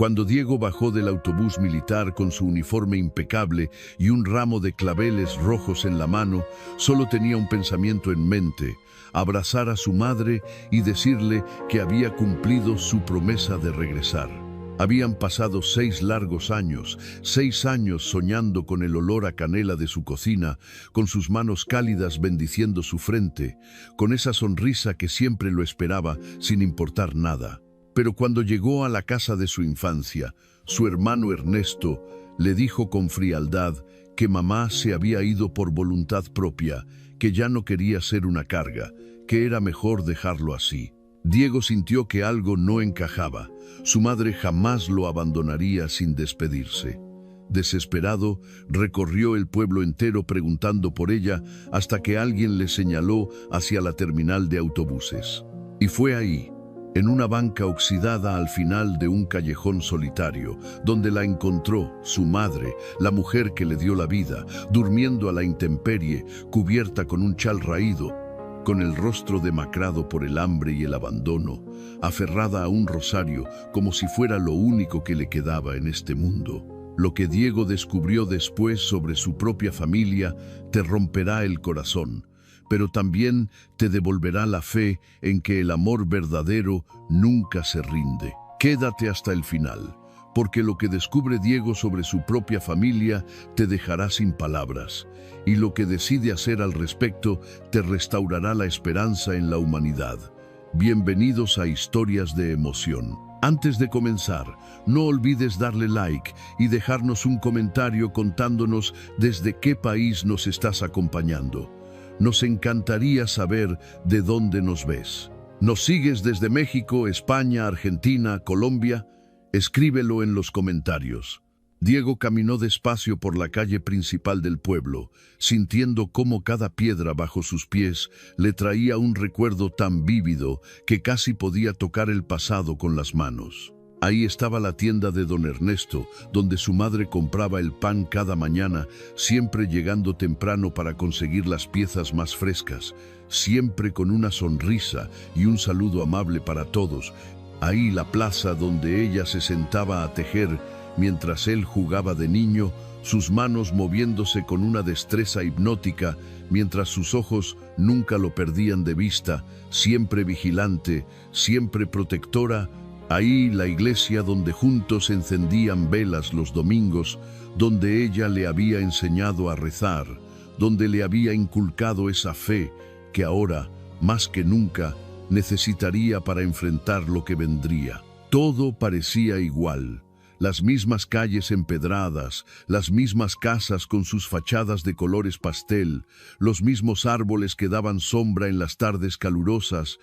Cuando Diego bajó del autobús militar con su uniforme impecable y un ramo de claveles rojos en la mano, solo tenía un pensamiento en mente: abrazar a su madre y decirle que había cumplido su promesa de regresar. Habían pasado 6 largos años, 6 años soñando con el olor a canela de su cocina, con sus manos cálidas bendiciendo su frente, con esa sonrisa que siempre lo esperaba sin importar nada. Pero cuando llegó a la casa de su infancia, su hermano Ernesto le dijo con frialdad que mamá se había ido por voluntad propia, que ya no quería ser una carga, que era mejor dejarlo así. Diego sintió que algo no encajaba. Su madre jamás lo abandonaría sin despedirse. Desesperado, recorrió el pueblo entero preguntando por ella hasta que alguien le señaló hacia la terminal de autobuses. Y fue ahí, en una banca oxidada al final de un callejón solitario, donde la encontró su madre, la mujer que le dio la vida, durmiendo a la intemperie, cubierta con un chal raído, con el rostro demacrado por el hambre y el abandono, aferrada a un rosario como si fuera lo único que le quedaba en este mundo. Lo que Diego descubrió después sobre su propia familia te romperá el corazón, pero también te devolverá la fe en que el amor verdadero nunca se rinde. Quédate hasta el final, porque lo que descubre Diego sobre su propia familia te dejará sin palabras, y lo que decide hacer al respecto te restaurará la esperanza en la humanidad. Bienvenidos a Historias de Emoción. Antes de comenzar, no olvides darle like y dejarnos un comentario contándonos desde qué país nos estás acompañando. Nos encantaría saber de dónde nos ves. ¿Nos sigues desde México, España, Argentina, Colombia? Escríbelo en los comentarios. Diego caminó despacio por la calle principal del pueblo, sintiendo cómo cada piedra bajo sus pies le traía un recuerdo tan vívido que casi podía tocar el pasado con las manos. Ahí estaba la tienda de don Ernesto, donde su madre compraba el pan cada mañana, siempre llegando temprano para conseguir las piezas más frescas, siempre con una sonrisa y un saludo amable para todos. Ahí la plaza donde ella se sentaba a tejer mientras él jugaba de niño, sus manos moviéndose con una destreza hipnótica, mientras sus ojos nunca lo perdían de vista, siempre vigilante, siempre protectora. Ahí la iglesia donde juntos encendían velas los domingos, donde ella le había enseñado a rezar, donde le había inculcado esa fe que ahora, más que nunca, necesitaría para enfrentar lo que vendría. Todo parecía igual. Las mismas calles empedradas, las mismas casas con sus fachadas de colores pastel, los mismos árboles que daban sombra en las tardes calurosas,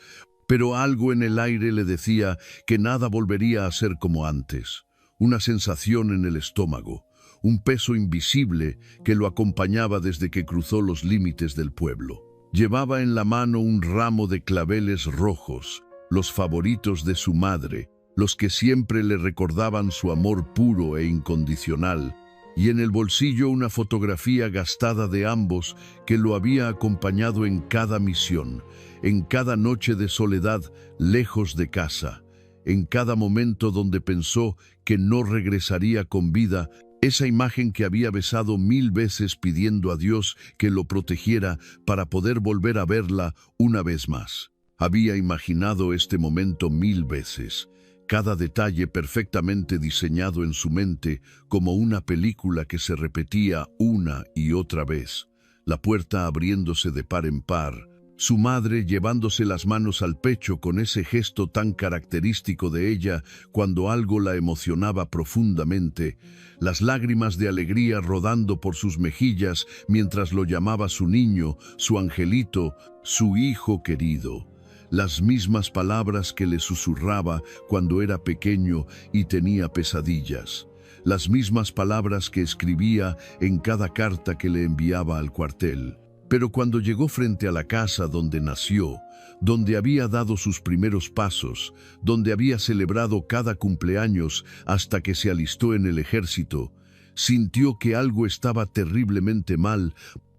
pero algo en el aire le decía que nada volvería a ser como antes. Una sensación en el estómago, un peso invisible que lo acompañaba desde que cruzó los límites del pueblo. Llevaba en la mano un ramo de claveles rojos, los favoritos de su madre, los que siempre le recordaban su amor puro e incondicional, y en el bolsillo una fotografía gastada de ambos que lo había acompañado en cada misión, en cada noche de soledad lejos de casa, en cada momento donde pensó que no regresaría con vida, esa imagen que había besado 1000 veces pidiendo a Dios que lo protegiera para poder volver a verla una vez más. Había imaginado este momento 1000 veces. Cada detalle perfectamente diseñado en su mente como una película que se repetía una y otra vez. La puerta abriéndose de par en par, su madre llevándose las manos al pecho con ese gesto tan característico de ella cuando algo la emocionaba profundamente, las lágrimas de alegría rodando por sus mejillas mientras lo llamaba su niño, su angelito, su hijo querido. Las mismas palabras que le susurraba cuando era pequeño y tenía pesadillas. Las mismas palabras que escribía en cada carta que le enviaba al cuartel. Pero cuando llegó frente a la casa donde nació, donde había dado sus primeros pasos, donde había celebrado cada cumpleaños hasta que se alistó en el ejército, sintió que algo estaba terriblemente mal,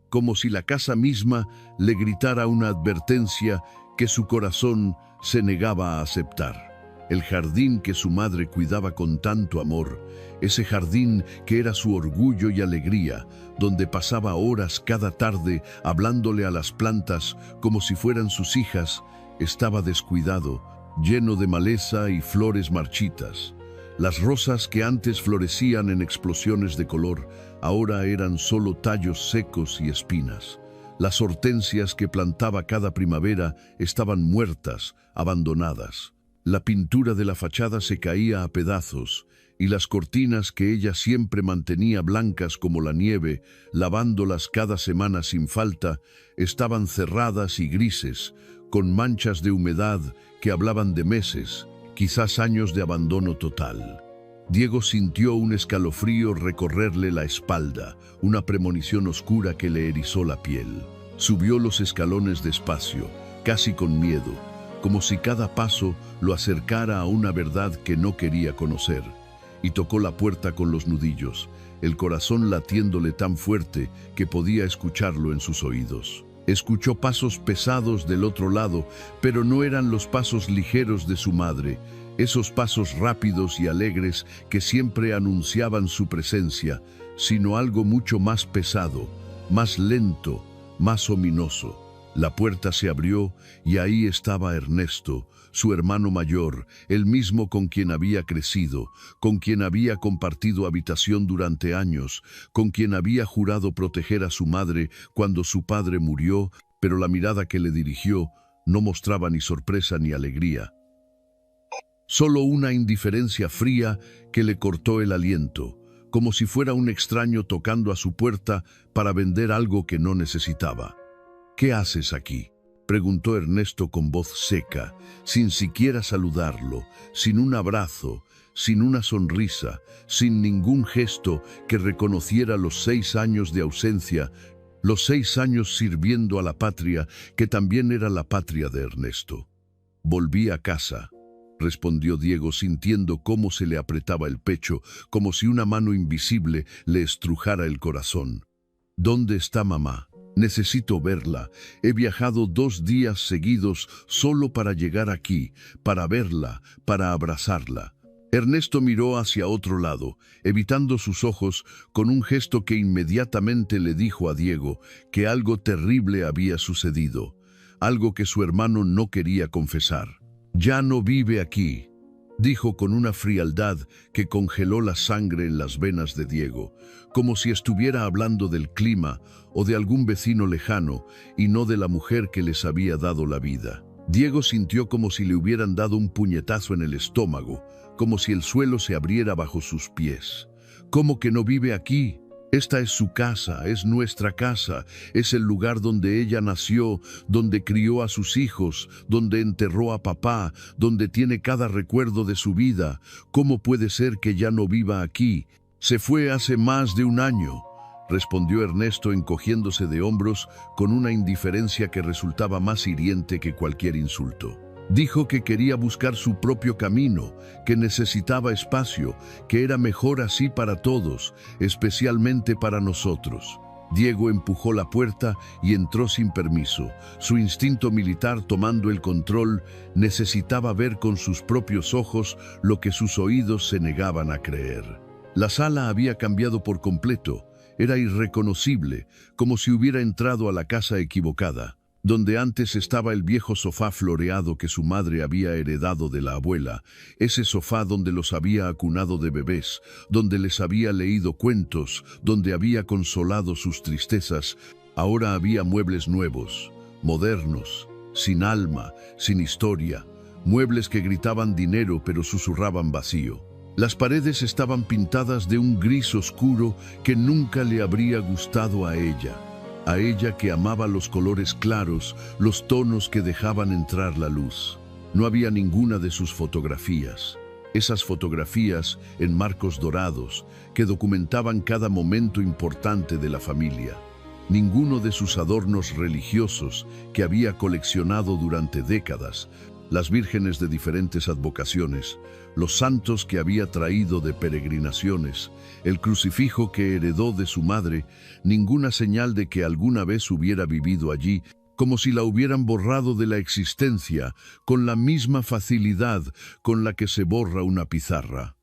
como si la casa misma le gritara una advertencia que su corazón se negaba a aceptar. el jardín que su madre cuidaba con tanto amor, ese jardín que era su orgullo y alegría, donde pasaba horas cada tarde hablándole a las plantas como si fueran sus hijas, estaba descuidado, lleno de maleza y flores marchitas. Las rosas que antes florecían en explosiones de color, ahora eran solo tallos secos y espinas. Las hortensias que plantaba cada primavera estaban muertas, abandonadas. La pintura de la fachada se caía a pedazos, y las cortinas que ella siempre mantenía blancas como la nieve, lavándolas cada semana sin falta, estaban cerradas y grises, con manchas de humedad que hablaban de meses, quizás años de abandono total. Diego sintió un escalofrío recorrerle la espalda, una premonición oscura que le erizó la piel. Subió los escalones despacio, casi con miedo, como si cada paso lo acercara a una verdad que no quería conocer, y tocó la puerta con los nudillos, el corazón latiéndole tan fuerte que podía escucharlo en sus oídos. Escuchó pasos pesados del otro lado, pero no eran los pasos ligeros de su madre, esos pasos rápidos y alegres que siempre anunciaban su presencia, sino algo mucho más pesado, más lento, más ominoso. La puerta se abrió y ahí estaba Ernesto, su hermano mayor, el mismo con quien había crecido, con quien había compartido habitación durante años, con quien había jurado proteger a su madre cuando su padre murió, pero la mirada que le dirigió no mostraba ni sorpresa ni alegría. Solo una indiferencia fría que le cortó el aliento, como si fuera un extraño tocando a su puerta para vender algo que no necesitaba. «¿Qué haces aquí?», preguntó Ernesto con voz seca, sin siquiera saludarlo, sin un abrazo, sin una sonrisa, sin ningún gesto que reconociera los 6 años de ausencia, los 6 años sirviendo a la patria, que también era la patria de Ernesto. «Volví a casa», respondió Diego sintiendo cómo se le apretaba el pecho, como si una mano invisible le estrujara el corazón. «¿Dónde está mamá? Necesito verla. He viajado 2 días seguidos solo para llegar aquí, para verla, para abrazarla». Ernesto miró hacia otro lado, evitando sus ojos con un gesto que inmediatamente le dijo a Diego que algo terrible había sucedido, algo que su hermano no quería confesar. «Ya no vive aquí», dijo con una frialdad que congeló la sangre en las venas de Diego, como si estuviera hablando del clima o de algún vecino lejano y no de la mujer que les había dado la vida. Diego sintió como si le hubieran dado un puñetazo en el estómago, como si el suelo se abriera bajo sus pies. «¿Cómo que no vive aquí? Esta es su casa, es nuestra casa, es el lugar donde ella nació, donde crió a sus hijos, donde enterró a papá, donde tiene cada recuerdo de su vida. ¿Cómo puede ser que ya no viva aquí? Se fue hace más de 1 año», respondió Ernesto encogiéndose de hombros con una indiferencia que resultaba más hiriente que cualquier insulto. «Dijo que quería buscar su propio camino, que necesitaba espacio, que era mejor así para todos, especialmente para nosotros». Diego empujó la puerta y entró sin permiso. Su instinto militar tomando el control, necesitaba ver con sus propios ojos lo que sus oídos se negaban a creer. La sala había cambiado por completo. Era irreconocible, como si hubiera entrado a la casa equivocada. Donde antes estaba el viejo sofá floreado que su madre había heredado de la abuela, ese sofá donde los había acunado de bebés, donde les había leído cuentos, donde había consolado sus tristezas, ahora había muebles nuevos, modernos, sin alma, sin historia, muebles que gritaban dinero pero susurraban vacío. Las paredes estaban pintadas de un gris oscuro que nunca le habría gustado a ella que amaba los colores claros, los tonos que dejaban entrar la luz. No había ninguna de sus fotografías. Esas fotografías en marcos dorados que documentaban cada momento importante de la familia. Ninguno de sus adornos religiosos que había coleccionado durante décadas, las vírgenes de diferentes advocaciones, los santos que había traído de peregrinaciones, el crucifijo que heredó de su madre, ninguna señal de que alguna vez hubiera vivido allí, como si la hubieran borrado de la existencia, con la misma facilidad con la que se borra una pizarra.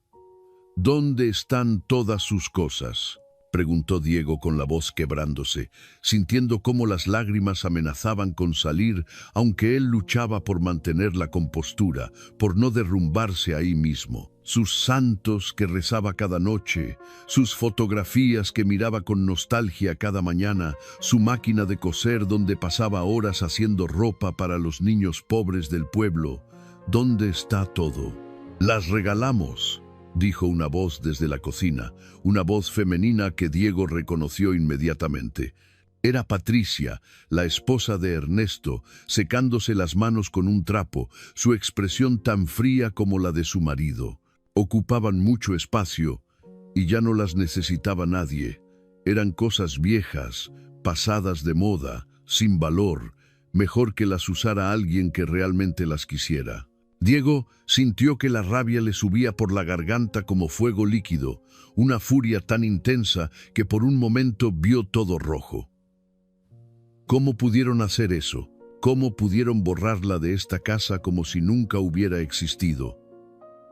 ¿Dónde están todas sus cosas?, preguntó Diego con la voz quebrándose, sintiendo cómo las lágrimas amenazaban con salir, aunque él luchaba por mantener la compostura, por no derrumbarse ahí mismo. Sus santos que rezaba cada noche, sus fotografías que miraba con nostalgia cada mañana, su máquina de coser donde pasaba horas haciendo ropa para los niños pobres del pueblo. ¿Dónde está todo? Las regalamos, dijo una voz desde la cocina, una voz femenina que Diego reconoció inmediatamente. Era Patricia, la esposa de Ernesto, secándose las manos con un trapo, su expresión tan fría como la de su marido. Ocupaban mucho espacio y ya no las necesitaba nadie. Eran cosas viejas, pasadas de moda, sin valor, mejor que las usara alguien que realmente las quisiera. Diego sintió que la rabia le subía por la garganta como fuego líquido, una furia tan intensa que por un momento vio todo rojo. ¿Cómo pudieron hacer eso? ¿Cómo pudieron borrarla de esta casa como si nunca hubiera existido?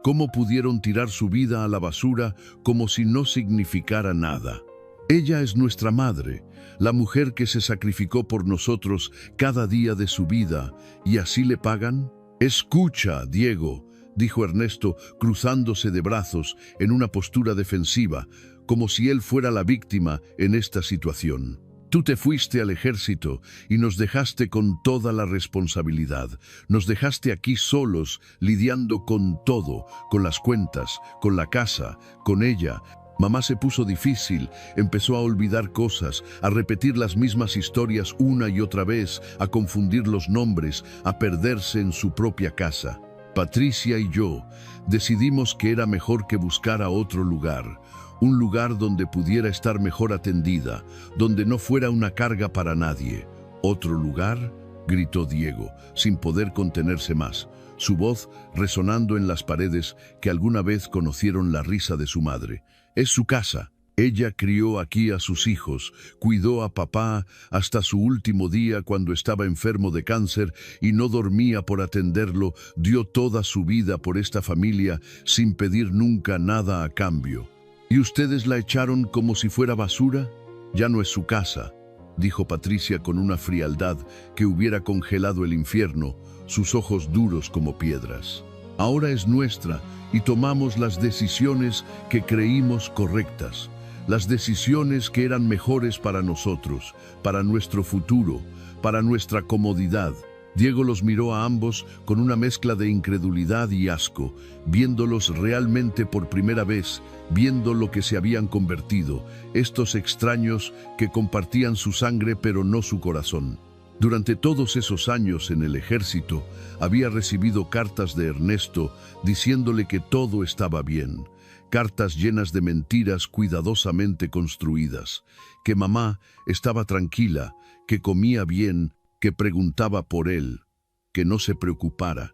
¿Cómo pudieron tirar su vida a la basura como si no significara nada? Ella es nuestra madre, la mujer que se sacrificó por nosotros cada día de su vida, ¿y así le pagan? «Escucha, Diego», dijo Ernesto, cruzándose de brazos en una postura defensiva, como si él fuera la víctima en esta situación. Tú te fuiste al ejército y nos dejaste con toda la responsabilidad. Nos dejaste aquí solos, lidiando con todo, con las cuentas, con la casa, con ella. Mamá se puso difícil, empezó a olvidar cosas, a repetir las mismas historias una y otra vez, a confundir los nombres, a perderse en su propia casa. Patricia y yo decidimos que era mejor que buscara otro lugar, un lugar donde pudiera estar mejor atendida, donde no fuera una carga para nadie. ¿Otro lugar?, gritó Diego, sin poder contenerse más, su voz resonando en las paredes que alguna vez conocieron la risa de su madre. Es su casa. Ella crió aquí a sus hijos, cuidó a papá hasta su último día cuando estaba enfermo de cáncer y no dormía por atenderlo, dio toda su vida por esta familia sin pedir nunca nada a cambio. ¿Y ustedes la echaron como si fuera basura? Ya no es su casa, dijo Patricia con una frialdad que hubiera congelado el infierno, sus ojos duros como piedras. Ahora es nuestra y tomamos las decisiones que creímos correctas, las decisiones que eran mejores para nosotros, para nuestro futuro, para nuestra comodidad. Diego los miró a ambos con una mezcla de incredulidad y asco, viéndolos realmente por primera vez, viendo lo que se habían convertido, estos extraños que compartían su sangre pero no su corazón. Durante todos esos años en el ejército, había recibido cartas de Ernesto diciéndole que todo estaba bien, cartas llenas de mentiras cuidadosamente construidas, que mamá estaba tranquila, que comía bien, que preguntaba por él, que no se preocupara,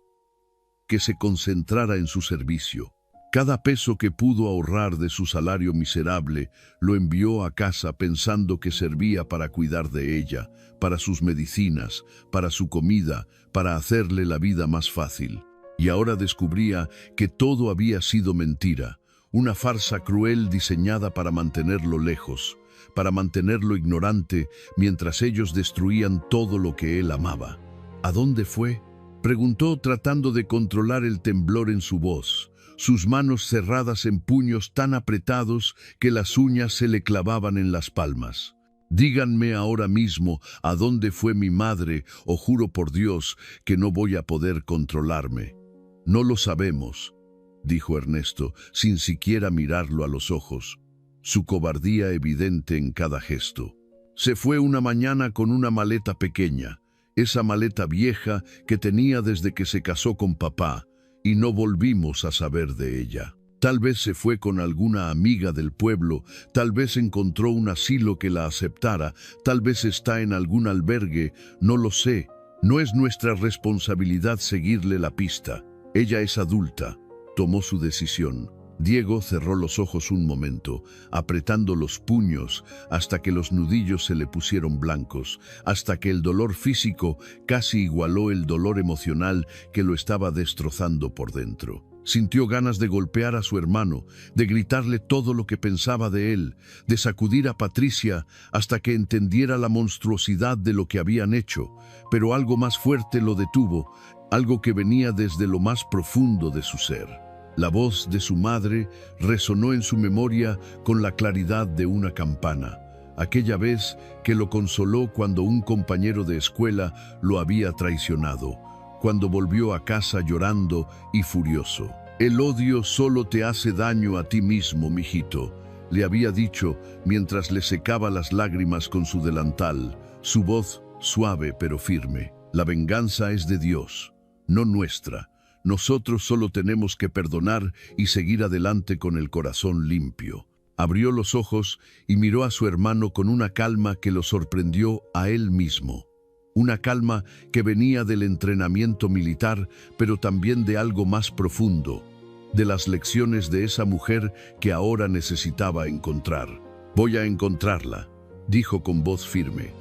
que se concentrara en su servicio. Cada peso que pudo ahorrar de su salario miserable lo envió a casa pensando que servía para cuidar de ella, para sus medicinas, para su comida, para hacerle la vida más fácil. Y ahora descubría que todo había sido mentira, una farsa cruel diseñada para mantenerlo lejos, para mantenerlo ignorante mientras ellos destruían todo lo que él amaba. ¿A dónde fue?, preguntó tratando de controlar el temblor en su voz, sus manos cerradas en puños tan apretados que las uñas se le clavaban en las palmas. Díganme ahora mismo a dónde fue mi madre, o juro por Dios que no voy a poder controlarme. No lo sabemos, dijo Ernesto, sin siquiera mirarlo a los ojos, su cobardía evidente en cada gesto. Se fue una mañana con una maleta pequeña, esa maleta vieja que tenía desde que se casó con papá, y no volvimos a saber de ella. Tal vez se fue con alguna amiga del pueblo, tal vez encontró un asilo que la aceptara, tal vez está en algún albergue, no lo sé. No es nuestra responsabilidad seguirle la pista. Ella es adulta, tomó su decisión. Diego cerró los ojos un momento, apretando los puños hasta que los nudillos se le pusieron blancos, hasta que el dolor físico casi igualó el dolor emocional que lo estaba destrozando por dentro. Sintió ganas de golpear a su hermano, de gritarle todo lo que pensaba de él, de sacudir a Patricia hasta que entendiera la monstruosidad de lo que habían hecho, pero algo más fuerte lo detuvo, algo que venía desde lo más profundo de su ser. La voz de su madre resonó en su memoria con la claridad de una campana, aquella vez que lo consoló cuando un compañero de escuela lo había traicionado, cuando volvió a casa llorando y furioso. «El odio solo te hace daño a ti mismo, mijito», le había dicho mientras le secaba las lágrimas con su delantal, su voz suave pero firme. «La venganza es de Dios, no nuestra. Nosotros solo tenemos que perdonar y seguir adelante con el corazón limpio». Abrió los ojos y miró a su hermano con una calma que lo sorprendió a él mismo. Una calma que venía del entrenamiento militar, pero también de algo más profundo, de las lecciones de esa mujer que ahora necesitaba encontrar. «Voy a encontrarla», dijo con voz firme.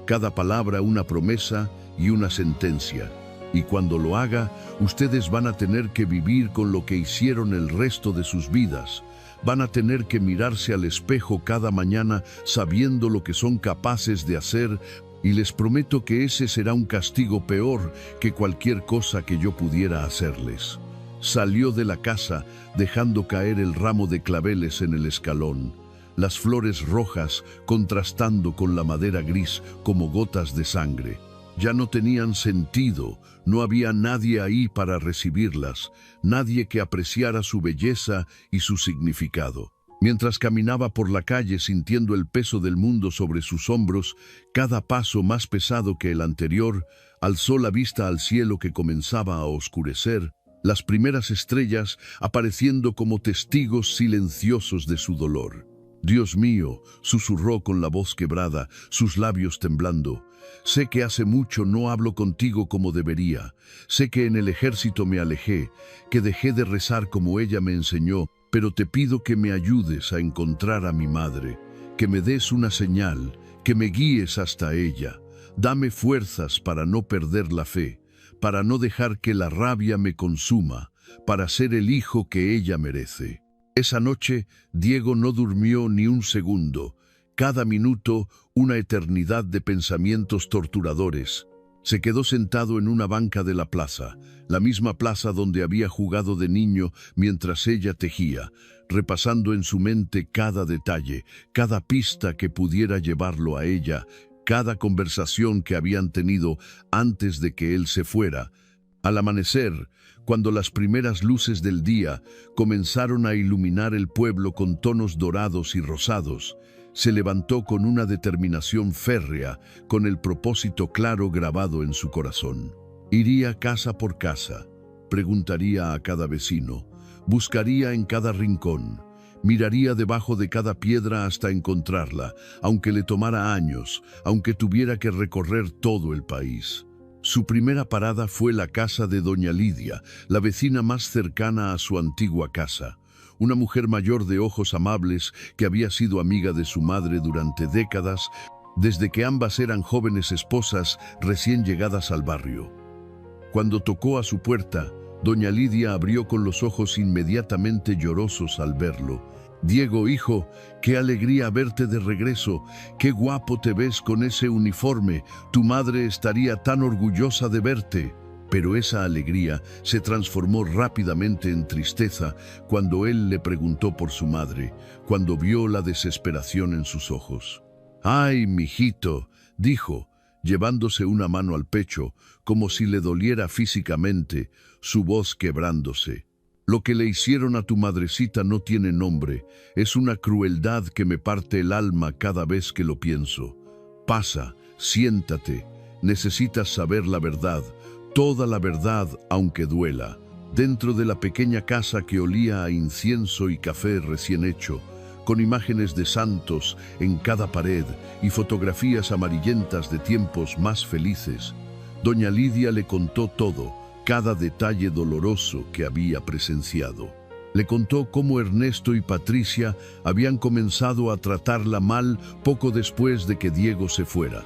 «Cada palabra una promesa y una sentencia. Y cuando lo haga, ustedes van a tener que vivir con lo que hicieron el resto de sus vidas. Van a tener que mirarse al espejo cada mañana sabiendo lo que son capaces de hacer, y les prometo que ese será un castigo peor que cualquier cosa que yo pudiera hacerles». Salió de la casa dejando caer el ramo de claveles en el escalón, las flores rojas contrastando con la madera gris como gotas de sangre. Ya no tenían sentido, no había nadie ahí para recibirlas, nadie que apreciara su belleza y su significado. Mientras caminaba por la calle sintiendo el peso del mundo sobre sus hombros, cada paso más pesado que el anterior, alzó la vista al cielo que comenzaba a oscurecer, las primeras estrellas apareciendo como testigos silenciosos de su dolor. «Dios mío», susurró con la voz quebrada, sus labios temblando, «sé que hace mucho no hablo contigo como debería. Sé que en el ejército me alejé, que dejé de rezar como ella me enseñó, pero te pido que me ayudes a encontrar a mi madre, que me des una señal, que me guíes hasta ella. Dame fuerzas para no perder la fe, para no dejar que la rabia me consuma, para ser el hijo que ella merece». Esa noche, Diego no durmió ni un segundo. Cada minuto, una eternidad de pensamientos torturadores. Se quedó sentado en una banca de la plaza, la misma plaza donde había jugado de niño mientras ella tejía, repasando en su mente cada detalle, cada pista que pudiera llevarlo a ella, cada conversación que habían tenido antes de que él se fuera. Al amanecer, cuando las primeras luces del día comenzaron a iluminar el pueblo con tonos dorados y rosados, se levantó con una determinación férrea, con el propósito claro grabado en su corazón. Iría casa por casa, preguntaría a cada vecino, buscaría en cada rincón, miraría debajo de cada piedra hasta encontrarla, aunque le tomara años, aunque tuviera que recorrer todo el país. Su primera parada fue la casa de doña Lidia, la vecina más cercana a su antigua casa. Una mujer mayor de ojos amables que había sido amiga de su madre durante décadas, desde que ambas eran jóvenes esposas recién llegadas al barrio. Cuando tocó a su puerta, doña Lidia abrió con los ojos inmediatamente llorosos al verlo. «Diego, hijo, qué alegría verte de regreso, qué guapo te ves con ese uniforme, tu madre estaría tan orgullosa de verte». Pero esa alegría se transformó rápidamente en tristeza cuando él le preguntó por su madre, cuando vio la desesperación en sus ojos. «Ay, mijito», dijo, llevándose una mano al pecho, como si le doliera físicamente, su voz quebrándose. «Lo que le hicieron a tu madrecita no tiene nombre, es una crueldad que me parte el alma cada vez que lo pienso. Pasa, siéntate, necesitas saber la verdad, toda la verdad aunque duela». Dentro de la pequeña casa que olía a incienso y café recién hecho, con imágenes de santos en cada pared y fotografías amarillentas de tiempos más felices, doña Lidia le contó todo, cada detalle doloroso que había presenciado. Le contó cómo Ernesto y Patricia habían comenzado a tratarla mal poco después de que Diego se fuera.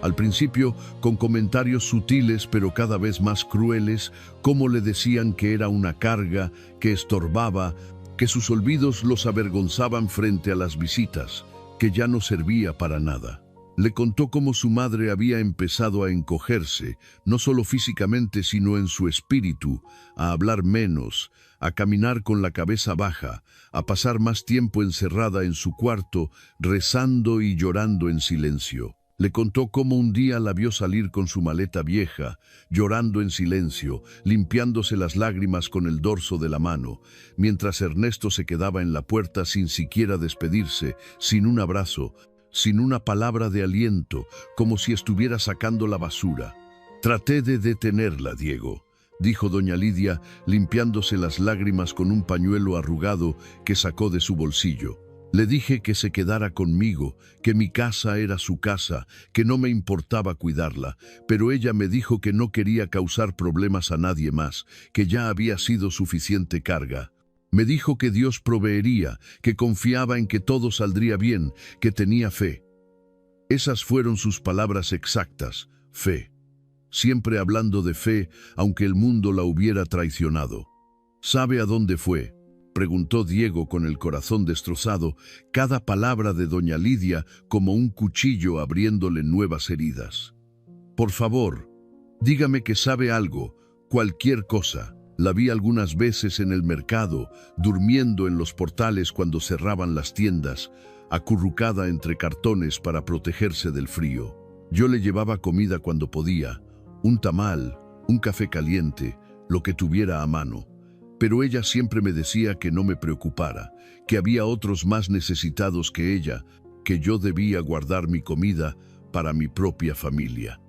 Al principio, con comentarios sutiles pero cada vez más crueles, como le decían que era una carga, que estorbaba, que sus olvidos los avergonzaban frente a las visitas, que ya no servía para nada. Le contó cómo su madre había empezado a encogerse, no solo físicamente sino en su espíritu, a hablar menos, a caminar con la cabeza baja, a pasar más tiempo encerrada en su cuarto, rezando y llorando en silencio. Le contó cómo un día la vio salir con su maleta vieja, llorando en silencio, limpiándose las lágrimas con el dorso de la mano, mientras Ernesto se quedaba en la puerta sin siquiera despedirse, sin un abrazo, sin una palabra de aliento, como si estuviera sacando la basura. «Traté de detenerla, Diego», dijo doña Lidia, limpiándose las lágrimas con un pañuelo arrugado que sacó de su bolsillo. «Le dije que se quedara conmigo, que mi casa era su casa, que no me importaba cuidarla, pero ella me dijo que no quería causar problemas a nadie más, que ya había sido suficiente carga. Me dijo que Dios proveería, que confiaba en que todo saldría bien, que tenía fe». Esas fueron sus palabras exactas, fe. Siempre hablando de fe, aunque el mundo la hubiera traicionado. «¿Sabe a dónde fue?», preguntó Diego con el corazón destrozado, cada palabra de doña Lidia como un cuchillo abriéndole nuevas heridas. «Por favor, dígame que sabe algo, cualquier cosa. La vi algunas veces en el mercado, durmiendo en los portales cuando cerraban las tiendas, acurrucada entre cartones para protegerse del frío. Yo le llevaba comida cuando podía, un tamal, un café caliente, lo que tuviera a mano. Pero ella siempre me decía que no me preocupara, que había otros más necesitados que ella, que yo debía guardar mi comida para mi propia familia.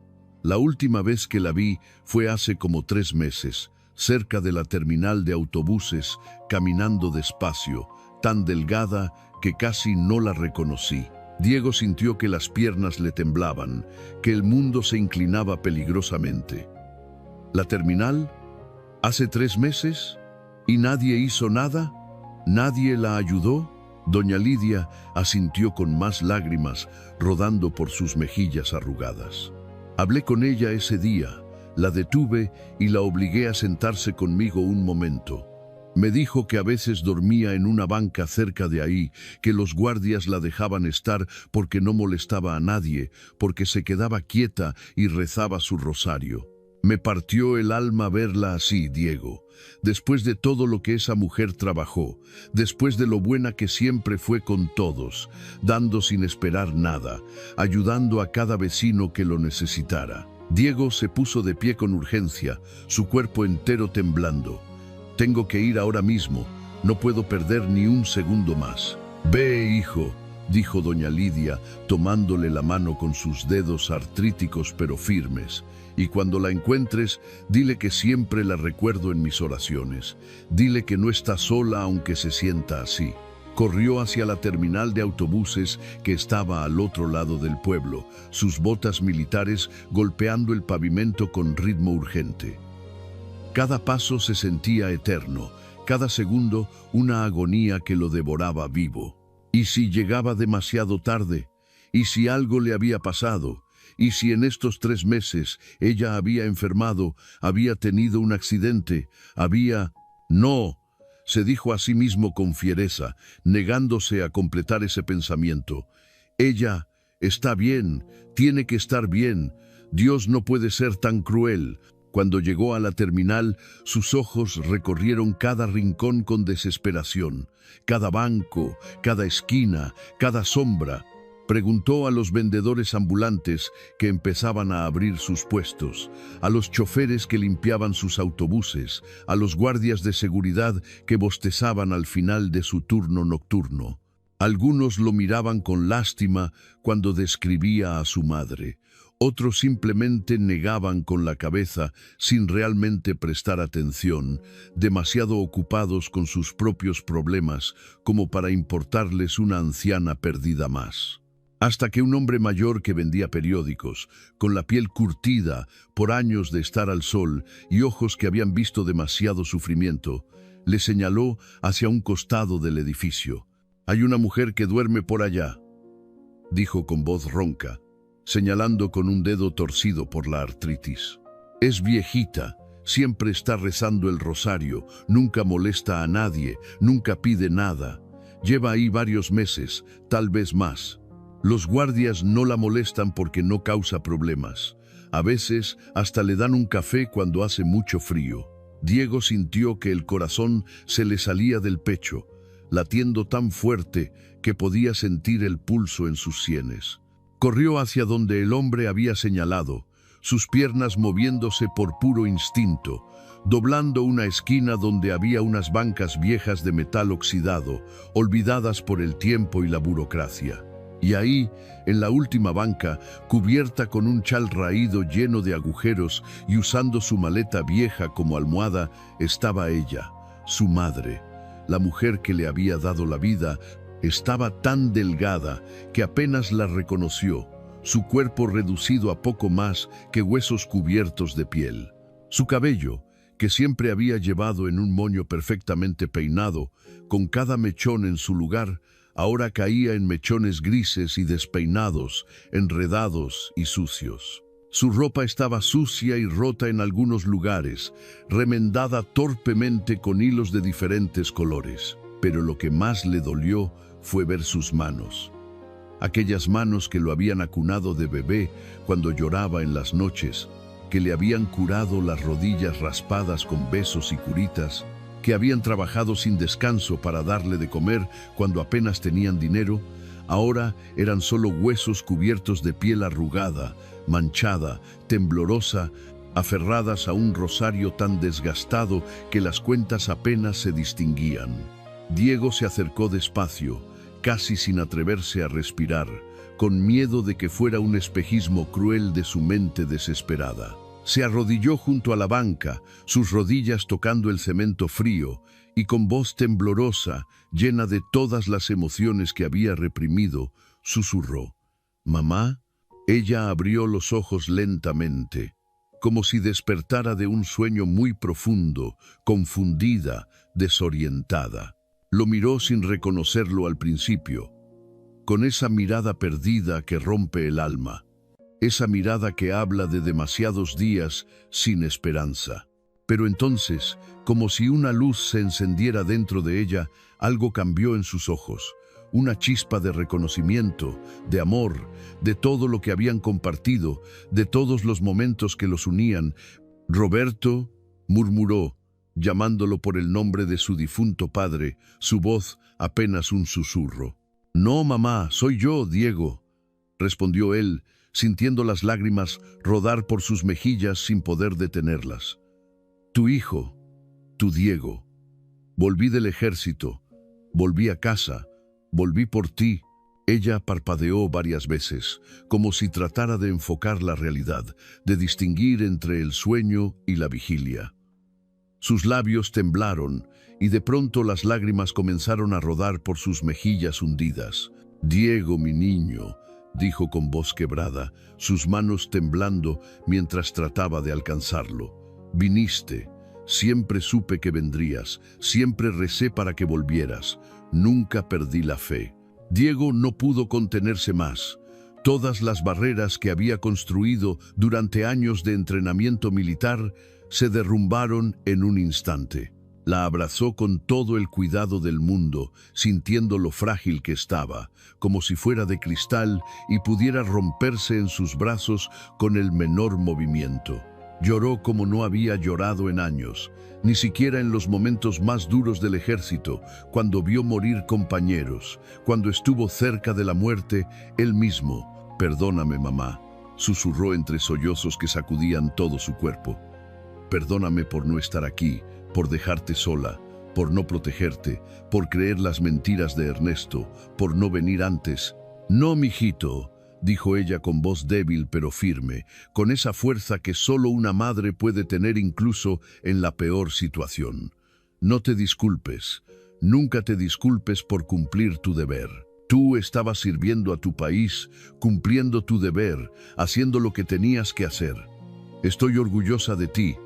La última vez que la vi fue hace como 3 meses, cerca de la terminal de autobuses, caminando despacio, tan delgada que casi no la reconocí. Diego sintió que las piernas le temblaban, que el mundo se inclinaba peligrosamente. ¿La terminal? ¿Hace 3 meses? ¿Y nadie hizo nada? ¿Nadie la ayudó? Doña Lidia asintió con más lágrimas rodando por sus mejillas arrugadas. Hablé con ella ese día, la detuve y la obligué a sentarse conmigo un momento. Me dijo que a veces dormía en una banca cerca de ahí, que los guardias la dejaban estar porque no molestaba a nadie, porque se quedaba quieta y rezaba su rosario. Me partió el alma verla así, Diego. Después de todo lo que esa mujer trabajó, después de lo buena que siempre fue con todos, dando sin esperar nada, ayudando a cada vecino que lo necesitara. Diego se puso de pie con urgencia, su cuerpo entero temblando. «Tengo que ir ahora mismo, no puedo perder ni un segundo más». «Ve, hijo», dijo doña Lidia, tomándole la mano con sus dedos artríticos pero firmes. «Y cuando la encuentres, dile que siempre la recuerdo en mis oraciones. Dile que no está sola aunque se sienta así». Corrió hacia la terminal de autobuses que estaba al otro lado del pueblo, sus botas militares golpeando el pavimento con ritmo urgente. Cada paso se sentía eterno, cada segundo una agonía que lo devoraba vivo. ¿Y si llegaba demasiado tarde? ¿Y si algo le había pasado? ¿Y si en estos 3 meses ella había enfermado, había tenido un accidente, había...? «No», se dijo a sí mismo con fiereza, negándose a completar ese pensamiento. «Ella está bien, tiene que estar bien. Dios no puede ser tan cruel». Cuando llegó a la terminal, sus ojos recorrieron cada rincón con desesperación, cada banco, cada esquina, cada sombra. Preguntó a los vendedores ambulantes que empezaban a abrir sus puestos, a los choferes que limpiaban sus autobuses, a los guardias de seguridad que bostezaban al final de su turno nocturno. Algunos lo miraban con lástima cuando describía a su madre. Otros simplemente negaban con la cabeza sin realmente prestar atención, demasiado ocupados con sus propios problemas como para importarles una anciana perdida más. Hasta que un hombre mayor que vendía periódicos, con la piel curtida por años de estar al sol y ojos que habían visto demasiado sufrimiento, Le señaló hacia un costado del edificio. «Hay una mujer que duerme por allá», dijo con voz ronca, señalando con un dedo torcido por la artritis. «Es viejita, siempre está rezando el rosario, nunca molesta a nadie, nunca pide nada. Lleva ahí varios meses, tal vez más. Los guardias no la molestan porque no causa problemas. A veces hasta le dan un café cuando hace mucho frío». Diego sintió que el corazón se le salía del pecho, latiendo tan fuerte que podía sentir el pulso en sus sienes. Corrió hacia donde el hombre había señalado, sus piernas moviéndose por puro instinto, doblando una esquina donde había unas bancas viejas de metal oxidado, olvidadas por el tiempo y la burocracia. Y ahí, en la última banca, cubierta con un chal raído lleno de agujeros y usando su maleta vieja como almohada, estaba ella, su madre. La mujer que le había dado la vida estaba tan delgada que apenas la reconoció, su cuerpo reducido a poco más que huesos cubiertos de piel. Su cabello, que siempre había llevado en un moño perfectamente peinado, con cada mechón en su lugar, ahora caía en mechones grises y despeinados, enredados y sucios. Su ropa estaba sucia y rota en algunos lugares, remendada torpemente con hilos de diferentes colores. Pero lo que más le dolió fue ver sus manos. Aquellas manos que lo habían acunado de bebé cuando lloraba en las noches, que le habían curado las rodillas raspadas con besos y curitas, que habían trabajado sin descanso para darle de comer cuando apenas tenían dinero, ahora eran solo huesos cubiertos de piel arrugada, manchada, temblorosa, aferradas a un rosario tan desgastado que las cuentas apenas se distinguían. Diego se acercó despacio, casi sin atreverse a respirar, con miedo de que fuera un espejismo cruel de su mente desesperada. Se arrodilló junto a la banca, sus rodillas tocando el cemento frío, y con voz temblorosa, llena de todas las emociones que había reprimido, susurró: «¿Mamá?». Ella abrió los ojos lentamente, como si despertara de un sueño muy profundo, confundida, desorientada. Lo miró sin reconocerlo al principio, con esa mirada perdida que rompe el alma. Esa mirada que habla de demasiados días sin esperanza. Pero entonces, como si una luz se encendiera dentro de ella, algo cambió en sus ojos. Una chispa de reconocimiento, de amor, de todo lo que habían compartido, de todos los momentos que los unían. «Roberto», murmuró, llamándolo por el nombre de su difunto padre, su voz apenas un susurro. «No, mamá, soy yo, Diego», respondió él, sintiendo las lágrimas rodar por sus mejillas sin poder detenerlas. «Tu hijo, tu Diego. Volví del ejército, volví a casa, volví por ti». Ella parpadeó varias veces, como si tratara de enfocar la realidad, de distinguir entre el sueño y la vigilia. Sus labios temblaron y de pronto las lágrimas comenzaron a rodar por sus mejillas hundidas. «Diego, mi niño», dijo con voz quebrada, sus manos temblando mientras trataba de alcanzarlo. «Viniste. Siempre supe que vendrías. Siempre recé para que volvieras. Nunca perdí la fe». Diego no pudo contenerse más. Todas las barreras que había construido durante años de entrenamiento militar se derrumbaron en un instante. La abrazó con todo el cuidado del mundo, sintiendo lo frágil que estaba, como si fuera de cristal y pudiera romperse en sus brazos con el menor movimiento. Lloró como no había llorado en años, ni siquiera en los momentos más duros del ejército, cuando vio morir compañeros, cuando estuvo cerca de la muerte, él mismo. «Perdóname, mamá», susurró entre sollozos que sacudían todo su cuerpo. «Perdóname por no estar aquí, por dejarte sola, por no protegerte, por creer las mentiras de Ernesto, por no venir antes». «No, mijito», dijo ella con voz débil pero firme, con esa fuerza que solo una madre puede tener incluso en la peor situación. «No te disculpes, nunca te disculpes por cumplir tu deber. Tú estabas sirviendo a tu país, cumpliendo tu deber, haciendo lo que tenías que hacer. Estoy orgullosa de ti.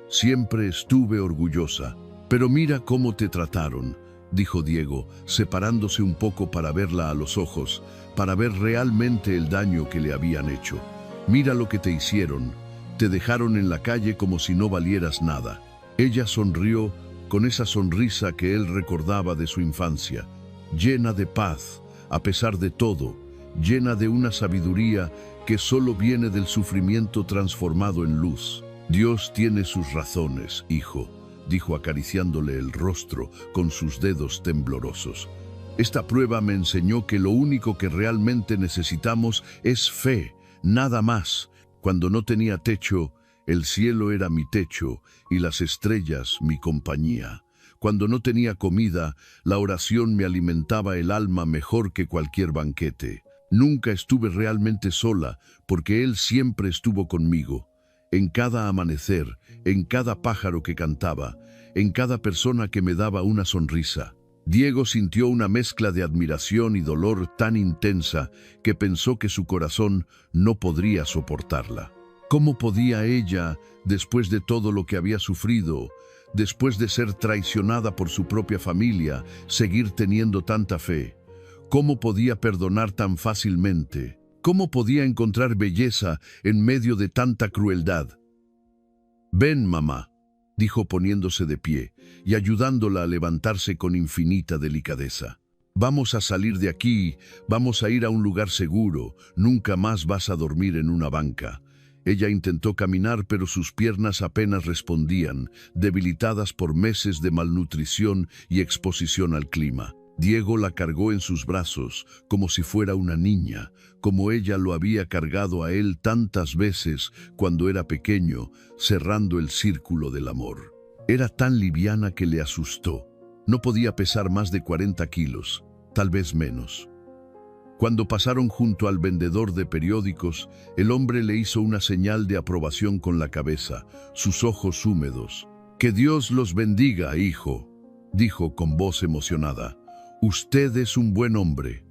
Siempre estuve orgullosa. Pero mira cómo te trataron, dijo Diego, separándose un poco para verla a los ojos, para ver realmente el daño que le habían hecho. Mira lo que te hicieron. Te dejaron en la calle como si no valieras nada. Ella sonrió con esa sonrisa que él recordaba de su infancia, llena de paz, a pesar de todo, llena de una sabiduría que solo viene del sufrimiento transformado en luz. Dios tiene sus razones, hijo, dijo acariciándole el rostro con sus dedos temblorosos. Esta prueba me enseñó que lo único que realmente necesitamos es fe, nada más. Cuando no tenía techo, el cielo era mi techo y las estrellas mi compañía. Cuando no tenía comida, la oración me alimentaba el alma mejor que cualquier banquete. Nunca estuve realmente sola, porque Él siempre estuvo conmigo. En cada amanecer, en cada pájaro que cantaba, en cada persona que me daba una sonrisa. Diego sintió una mezcla de admiración y dolor tan intensa que pensó que su corazón no podría soportarla. ¿Cómo podía ella, después de todo lo que había sufrido, después de ser traicionada por su propia familia, seguir teniendo tanta fe? ¿Cómo podía perdonar tan fácilmente? ¿Cómo podía encontrar belleza en medio de tanta crueldad? «Ven, mamá», dijo poniéndose de pie y ayudándola a levantarse con infinita delicadeza. «Vamos a salir de aquí, vamos a ir a un lugar seguro, nunca más vas a dormir en una banca». Ella intentó caminar, pero sus piernas apenas respondían, debilitadas por meses de malnutrición y exposición al clima. Diego la cargó en sus brazos, como si fuera una niña, como ella lo había cargado a él tantas veces cuando era pequeño, cerrando el círculo del amor. Era tan liviana que le asustó. No podía pesar más de 40 kilos, tal vez menos. Cuando pasaron junto al vendedor de periódicos, el hombre le hizo una señal de aprobación con la cabeza, sus ojos húmedos. «Que Dios los bendiga, hijo», dijo con voz emocionada. «Usted es un buen hombre».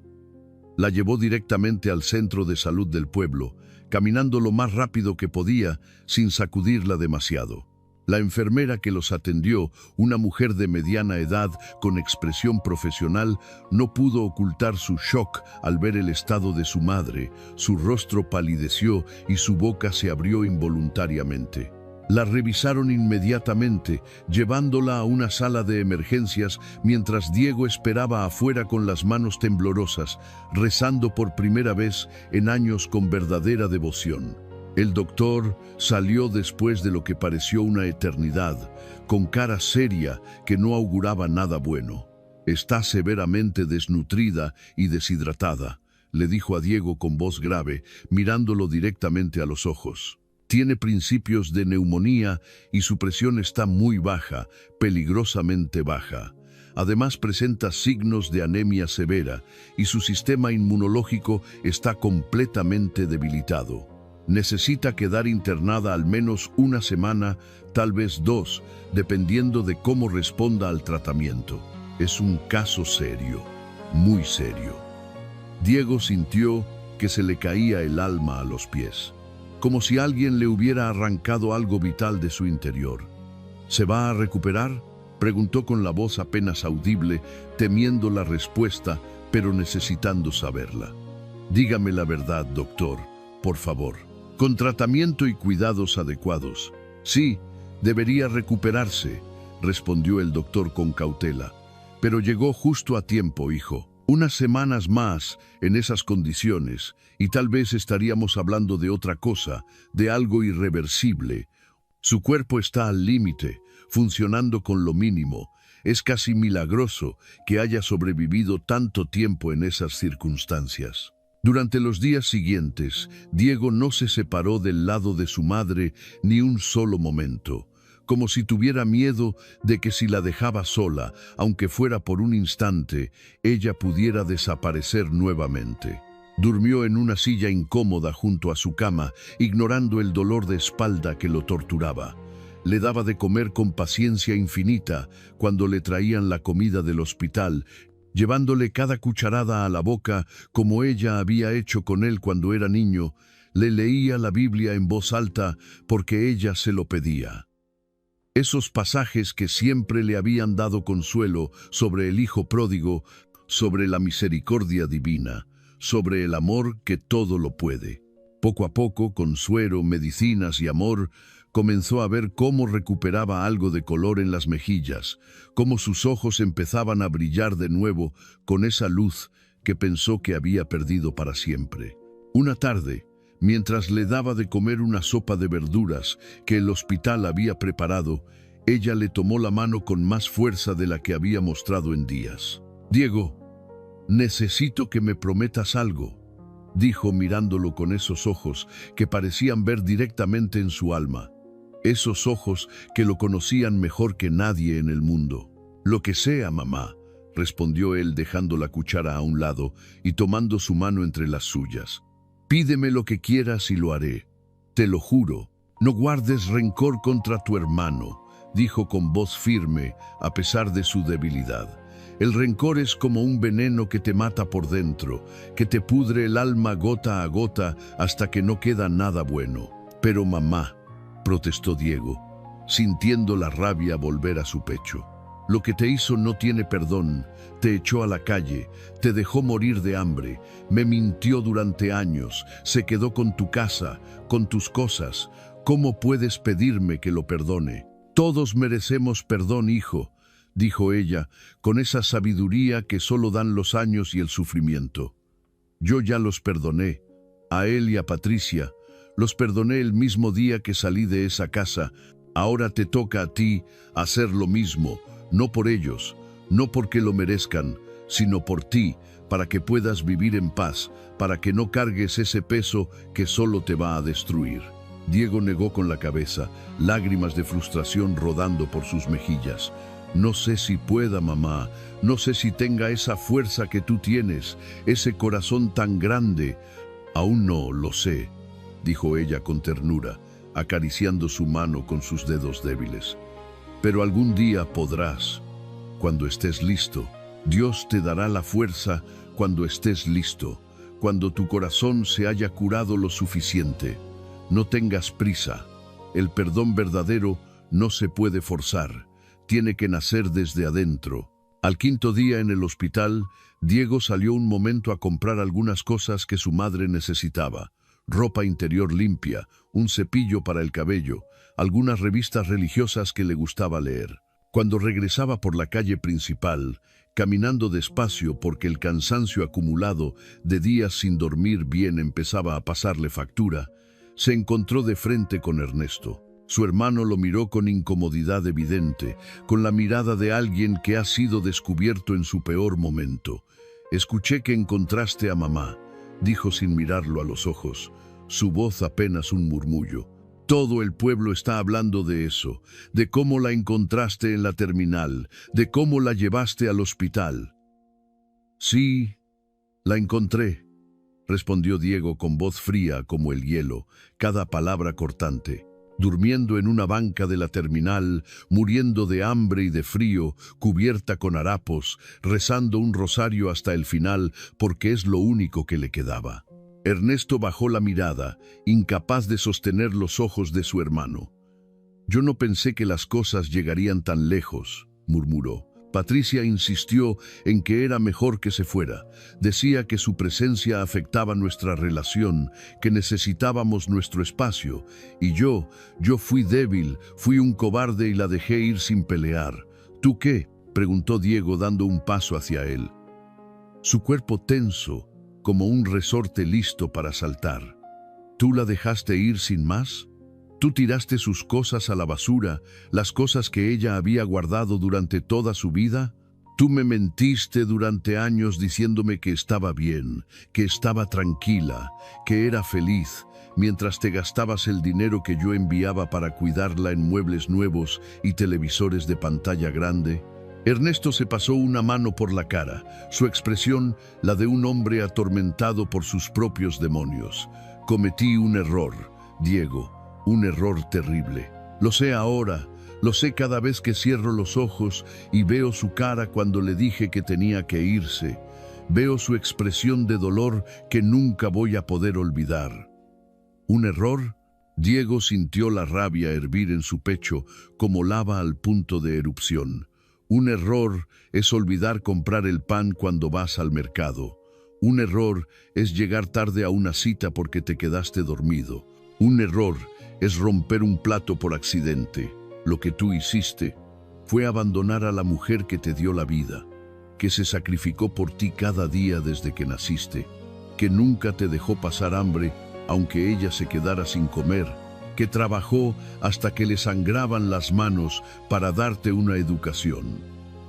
La llevó directamente al centro de salud del pueblo, caminando lo más rápido que podía, sin sacudirla demasiado. La enfermera que los atendió, una mujer de mediana edad con expresión profesional, no pudo ocultar su shock al ver el estado de su madre. Su rostro palideció y su boca se abrió involuntariamente. La revisaron inmediatamente, llevándola a una sala de emergencias mientras Diego esperaba afuera con las manos temblorosas, rezando por primera vez en años con verdadera devoción. El doctor salió después de lo que pareció una eternidad, con cara seria que no auguraba nada bueno. «Está severamente desnutrida y deshidratada», le dijo a Diego con voz grave, mirándolo directamente a los ojos. «Tiene principios de neumonía y su presión está muy baja, peligrosamente baja. Además presenta signos de anemia severa y su sistema inmunológico está completamente debilitado. Necesita quedar internada al menos una semana, tal vez 2, dependiendo de cómo responda al tratamiento. Es un caso serio, muy serio». Diego sintió que se le caía el alma a los pies, como si alguien le hubiera arrancado algo vital de su interior. «¿Se va a recuperar?», preguntó con la voz apenas audible, temiendo la respuesta, pero necesitando saberla. «Dígame la verdad, doctor, por favor». «Con tratamiento y cuidados adecuados. Sí, debería recuperarse», respondió el doctor con cautela. «Pero llegó justo a tiempo, hijo. Unas semanas más en esas condiciones y tal vez estaríamos hablando de otra cosa, de algo irreversible. Su cuerpo está al límite, funcionando con lo mínimo. Es casi milagroso que haya sobrevivido tanto tiempo en esas circunstancias». Durante los días siguientes, Diego no se separó del lado de su madre ni un solo momento, como si tuviera miedo de que si la dejaba sola, aunque fuera por un instante, ella pudiera desaparecer nuevamente. Durmió en una silla incómoda junto a su cama, ignorando el dolor de espalda que lo torturaba. Le daba de comer con paciencia infinita cuando le traían la comida del hospital, llevándole cada cucharada a la boca como ella había hecho con él cuando era niño. Le leía la Biblia en voz alta porque ella se lo pedía. Esos pasajes que siempre le habían dado consuelo sobre el hijo pródigo, sobre la misericordia divina, sobre el amor que todo lo puede. Poco a poco, con suero, medicinas y amor, comenzó a ver cómo recuperaba algo de color en las mejillas, cómo sus ojos empezaban a brillar de nuevo con esa luz que pensó que había perdido para siempre. Una tarde, mientras le daba de comer una sopa de verduras que el hospital había preparado, ella le tomó la mano con más fuerza de la que había mostrado en días. «Diego, necesito que me prometas algo», dijo mirándolo con esos ojos que parecían ver directamente en su alma. Esos ojos que lo conocían mejor que nadie en el mundo. «Lo que sea, mamá», respondió él dejando la cuchara a un lado y tomando su mano entre las suyas. «Pídeme lo que quieras y lo haré. Te lo juro. No guardes rencor contra tu hermano», dijo con voz firme a pesar de su debilidad. «El rencor es como un veneno que te mata por dentro, que te pudre el alma gota a gota hasta que no queda nada bueno». «Pero mamá», protestó Diego, sintiendo la rabia volver a su pecho. «Lo que te hizo no tiene perdón. Te echó a la calle, te dejó morir de hambre, me mintió durante años, se quedó con tu casa, con tus cosas. ¿Cómo puedes pedirme que lo perdone? Todos merecemos perdón, hijo», dijo ella, con esa sabiduría que solo dan los años y el sufrimiento. «Yo ya los perdoné, a él y a Patricia. Los perdoné el mismo día que salí de esa casa. Ahora te toca a ti hacer lo mismo, no por ellos, no porque lo merezcan, sino por ti, para que puedas vivir en paz, para que no cargues ese peso que solo te va a destruir». Diego negó con la cabeza, lágrimas de frustración rodando por sus mejillas. «No sé si pueda, mamá, no sé si tenga esa fuerza que tú tienes, ese corazón tan grande». «Aún no lo sé», dijo ella con ternura, acariciando su mano con sus dedos débiles. «Pero algún día podrás. Cuando estés listo, Dios te dará la fuerza cuando estés listo, cuando tu corazón se haya curado lo suficiente. No tengas prisa. El perdón verdadero no se puede forzar, tiene que nacer desde adentro». Al quinto día en el hospital, Diego salió un momento a comprar algunas cosas que su madre necesitaba. Ropa interior limpia, un cepillo para el cabello, algunas revistas religiosas que le gustaba leer. Cuando regresaba por la calle principal, caminando despacio porque el cansancio acumulado de días sin dormir bien empezaba a pasarle factura, se encontró de frente con Ernesto. Su hermano lo miró con incomodidad evidente, con la mirada de alguien que ha sido descubierto en su peor momento. «Escuché que encontraste a mamá», dijo sin mirarlo a los ojos, su voz apenas un murmullo. «Todo el pueblo está hablando de eso, de cómo la encontraste en la terminal, de cómo la llevaste al hospital». «Sí, la encontré», respondió Diego con voz fría como el hielo, cada palabra cortante. «Durmiendo en una banca de la terminal, muriendo de hambre y de frío, cubierta con harapos, rezando un rosario hasta el final porque es lo único que le quedaba». Ernesto bajó la mirada, incapaz de sostener los ojos de su hermano. «Yo no pensé que las cosas llegarían tan lejos», murmuró. Patricia insistió en que era mejor que se fuera. Decía que su presencia afectaba nuestra relación, que necesitábamos nuestro espacio. Y yo fui débil, fui un cobarde y la dejé ir sin pelear. «¿Tú qué?», preguntó Diego dando un paso hacia él. Su cuerpo tenso, como un resorte listo para saltar. «¿Tú la dejaste ir sin más? Tú tiraste sus cosas a la basura, las cosas que ella había guardado durante toda su vida. Tú me mentiste durante años diciéndome que estaba bien, que estaba tranquila, que era feliz, mientras te gastabas el dinero que yo enviaba para cuidarla en muebles nuevos y televisores de pantalla grande». Ernesto se pasó una mano por la cara, su expresión la de un hombre atormentado por sus propios demonios. «Cometí un error, Diego, un error terrible. Lo sé ahora, lo sé cada vez que cierro los ojos y veo su cara cuando le dije que tenía que irse. Veo su expresión de dolor que nunca voy a poder olvidar». «¿Un error?», Diego sintió la rabia hervir en su pecho como lava al punto de erupción. Un error es olvidar comprar el pan cuando vas al mercado. Un error es llegar tarde a una cita porque te quedaste dormido. Un error es romper un plato por accidente. Lo que tú hiciste fue abandonar a la mujer que te dio la vida, que se sacrificó por ti cada día desde que naciste, que nunca te dejó pasar hambre aunque ella se quedara sin comer, que trabajó hasta que le sangraban las manos para darte una educación.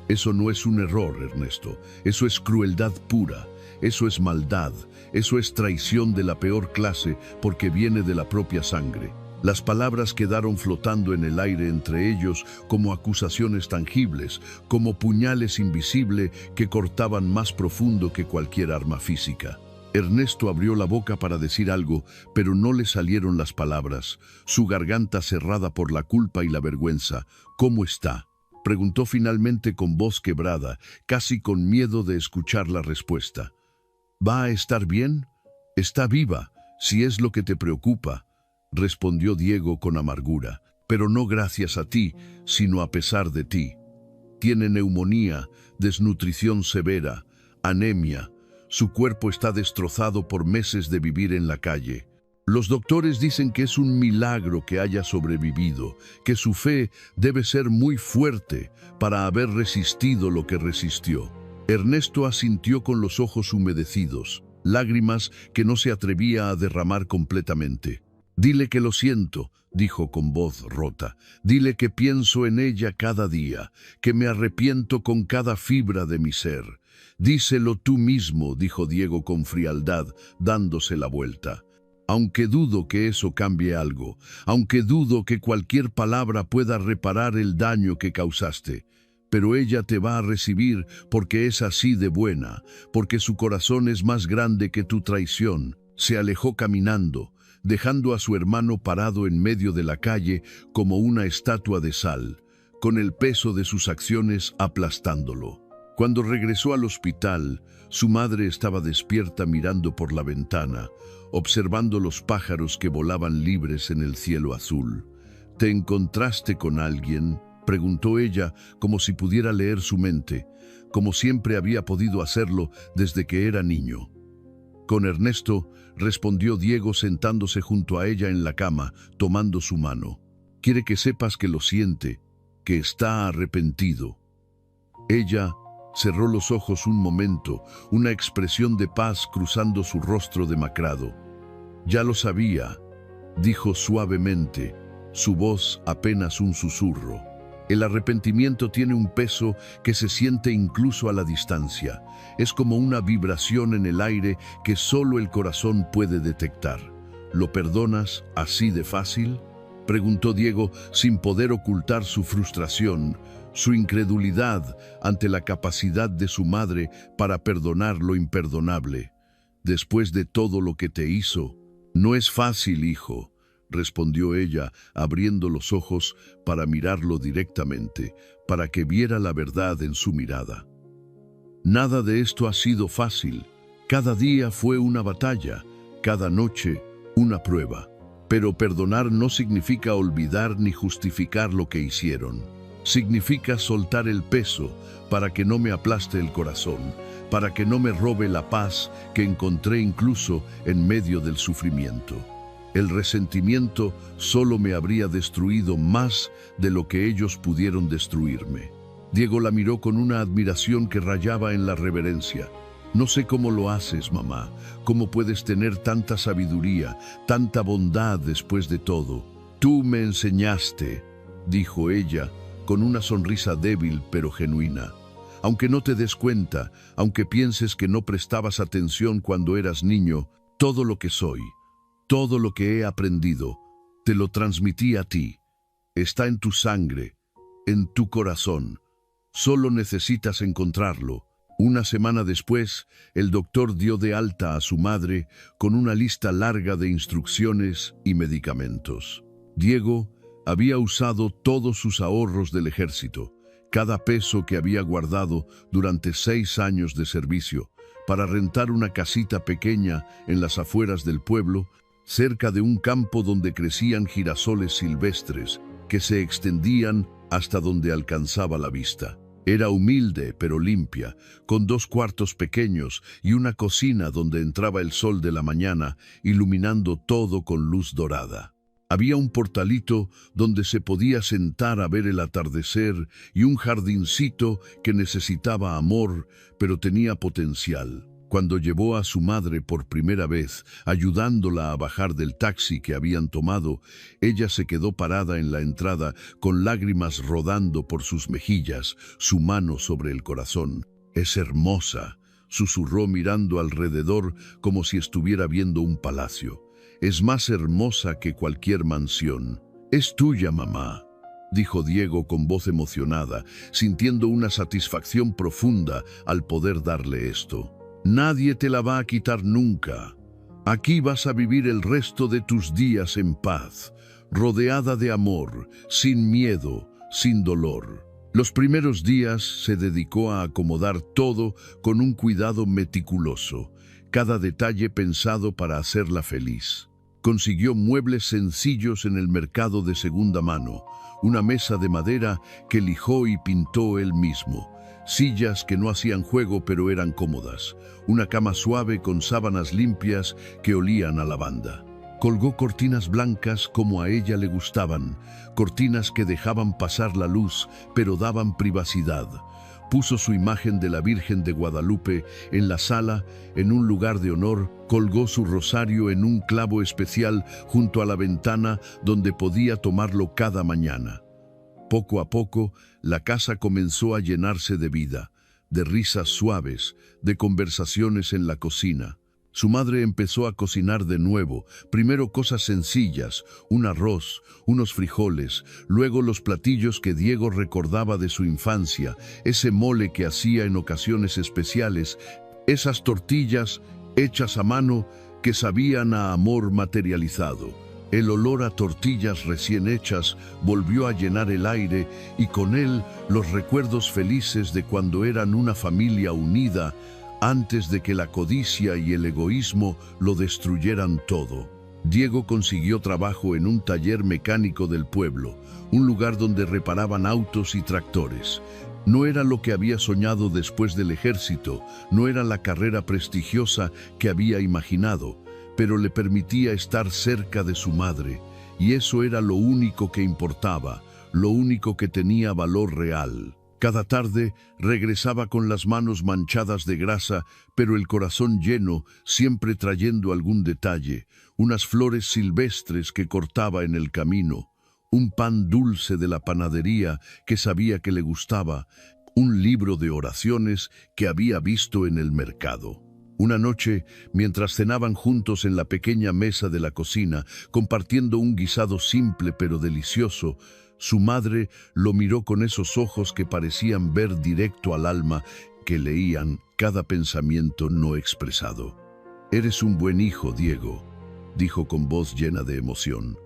Eso no es un error, Ernesto. Eso es crueldad pura. Eso es maldad. Eso es traición de la peor clase porque viene de la propia sangre. Las palabras quedaron flotando en el aire entre ellos como acusaciones tangibles, como puñales invisibles que cortaban más profundo que cualquier arma física. Ernesto abrió la boca para decir algo, pero no le salieron las palabras. Su garganta cerrada por la culpa y la vergüenza. ¿Cómo está?, preguntó finalmente con voz quebrada, casi con miedo de escuchar la respuesta. ¿Va a estar bien? Está viva, si es lo que te preocupa, respondió Diego con amargura, pero no gracias a ti, sino a pesar de ti. Tiene neumonía, desnutrición severa, anemia. Su cuerpo está destrozado por meses de vivir en la calle. Los doctores dicen que es un milagro que haya sobrevivido, que su fe debe ser muy fuerte para haber resistido lo que resistió. Ernesto asintió con los ojos humedecidos, lágrimas que no se atrevía a derramar completamente. Dile que lo siento, dijo con voz rota. Dile que pienso en ella cada día, que me arrepiento con cada fibra de mi ser. Díselo tú mismo, dijo Diego con frialdad, dándose la vuelta. Aunque dudo que eso cambie algo, aunque dudo que cualquier palabra pueda reparar el daño que causaste, pero ella te va a recibir porque es así de buena, porque su corazón es más grande que tu traición. Se alejó caminando, dejando a su hermano parado en medio de la calle como una estatua de sal, con el peso de sus acciones aplastándolo. Cuando regresó al hospital, su madre estaba despierta mirando por la ventana, observando los pájaros que volaban libres en el cielo azul. ¿Te encontraste con alguien?, preguntó ella, como si pudiera leer su mente, como siempre había podido hacerlo desde que era niño. Con Ernesto, respondió Diego sentándose junto a ella en la cama, tomando su mano. Quiere que sepas que lo siente, que está arrepentido. Ella cerró los ojos un momento, una expresión de paz cruzando su rostro demacrado. Ya lo sabía, dijo suavemente, su voz apenas un susurro. El arrepentimiento tiene un peso que se siente incluso a la distancia. Es como una vibración en el aire que solo el corazón puede detectar. ¿Lo perdonas así de fácil?, preguntó Diego sin poder ocultar su frustración, su incredulidad ante la capacidad de su madre para perdonar lo imperdonable. Después de todo lo que te hizo. No es fácil, hijo, respondió ella, abriendo los ojos para mirarlo directamente, para que viera la verdad en su mirada. Nada de esto ha sido fácil. Cada día fue una batalla, cada noche una prueba. Pero perdonar no significa olvidar ni justificar lo que hicieron. Significa soltar el peso para que no me aplaste el corazón, para que no me robe la paz que encontré incluso en medio del sufrimiento. El resentimiento solo me habría destruido más de lo que ellos pudieron destruirme. Diego la miró con una admiración que rayaba en la reverencia. No sé cómo lo haces, mamá, cómo puedes tener tanta sabiduría, tanta bondad después de todo. Tú me enseñaste, dijo ella, con una sonrisa débil pero genuina. Aunque no te des cuenta, aunque pienses que no prestabas atención cuando eras niño, todo lo que soy, todo lo que he aprendido, te lo transmití a ti. Está en tu sangre, en tu corazón. Solo necesitas encontrarlo. Una semana después, el doctor dio de alta a su madre con una lista larga de instrucciones y medicamentos. Diego había usado todos sus ahorros del ejército, cada peso que había guardado durante 6 años de servicio, para rentar una casita pequeña en las afueras del pueblo, cerca de un campo donde crecían girasoles silvestres que se extendían hasta donde alcanzaba la vista. Era humilde pero limpia, con 2 cuartos pequeños y una cocina donde entraba el sol de la mañana, iluminando todo con luz dorada. Había un portalito donde se podía sentar a ver el atardecer y un jardincito que necesitaba amor, pero tenía potencial. Cuando llevó a su madre por primera vez, ayudándola a bajar del taxi que habían tomado, ella se quedó parada en la entrada con lágrimas rodando por sus mejillas, su mano sobre el corazón. «Es hermosa», susurró mirando alrededor como si estuviera viendo un palacio. «Es más hermosa que cualquier mansión. Es tuya, mamá», dijo Diego con voz emocionada, sintiendo una satisfacción profunda al poder darle esto. «Nadie te la va a quitar nunca. Aquí vas a vivir el resto de tus días en paz, rodeada de amor, sin miedo, sin dolor». Los primeros días se dedicó a acomodar todo con un cuidado meticuloso, cada detalle pensado para hacerla feliz. Consiguió muebles sencillos en el mercado de segunda mano, una mesa de madera que lijó y pintó él mismo, sillas que no hacían juego pero eran cómodas, una cama suave con sábanas limpias que olían a lavanda. Colgó cortinas blancas como a ella le gustaban, cortinas que dejaban pasar la luz pero daban privacidad. Puso su imagen de la Virgen de Guadalupe en la sala, en un lugar de honor, colgó su rosario en un clavo especial junto a la ventana donde podía tomarlo cada mañana. Poco a poco, la casa comenzó a llenarse de vida, de risas suaves, de conversaciones en la cocina. Su madre empezó a cocinar de nuevo, primero cosas sencillas, un arroz, unos frijoles, luego los platillos que Diego recordaba de su infancia, ese mole que hacía en ocasiones especiales, esas tortillas hechas a mano que sabían a amor materializado. El olor a tortillas recién hechas volvió a llenar el aire y con él los recuerdos felices de cuando eran una familia unida, antes de que la codicia y el egoísmo lo destruyeran todo. Diego consiguió trabajo en un taller mecánico del pueblo, un lugar donde reparaban autos y tractores. No era lo que había soñado después del ejército, no era la carrera prestigiosa que había imaginado, pero le permitía estar cerca de su madre, y eso era lo único que importaba, lo único que tenía valor real. Cada tarde regresaba con las manos manchadas de grasa, pero el corazón lleno, siempre trayendo algún detalle, unas flores silvestres que cortaba en el camino, un pan dulce de la panadería que sabía que le gustaba, un libro de oraciones que había visto en el mercado. Una noche, mientras cenaban juntos en la pequeña mesa de la cocina, compartiendo un guisado simple pero delicioso, su madre lo miró con esos ojos que parecían ver directo al alma, que leían cada pensamiento no expresado. «Eres un buen hijo, Diego», dijo con voz llena de emoción.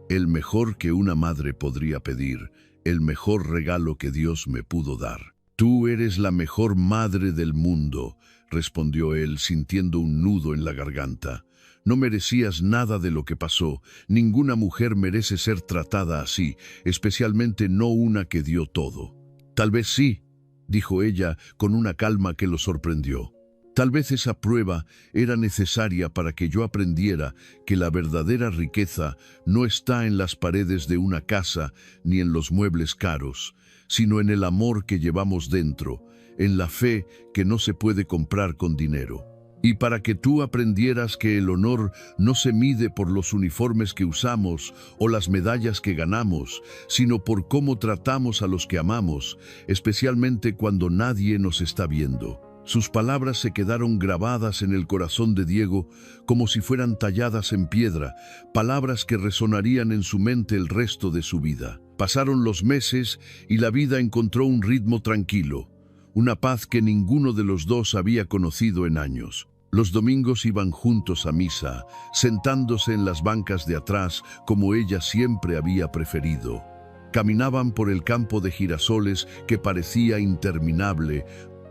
«El mejor que una madre podría pedir, el mejor regalo que Dios me pudo dar». «Tú eres la mejor madre del mundo», respondió él sintiendo un nudo en la garganta. «No merecías nada de lo que pasó. Ninguna mujer merece ser tratada así, especialmente no una que dio todo». «Tal vez sí», dijo ella con una calma que lo sorprendió. «Tal vez esa prueba era necesaria para que yo aprendiera que la verdadera riqueza no está en las paredes de una casa ni en los muebles caros, sino en el amor que llevamos dentro, en la fe que no se puede comprar con dinero. Y para que tú aprendieras que el honor no se mide por los uniformes que usamos o las medallas que ganamos, sino por cómo tratamos a los que amamos, especialmente cuando nadie nos está viendo». Sus palabras se quedaron grabadas en el corazón de Diego como si fueran talladas en piedra, palabras que resonarían en su mente el resto de su vida. Pasaron los meses y la vida encontró un ritmo tranquilo, una paz que ninguno de los dos había conocido en años. Los domingos iban juntos a misa, sentándose en las bancas de atrás como ella siempre había preferido. Caminaban por el campo de girasoles que parecía interminable,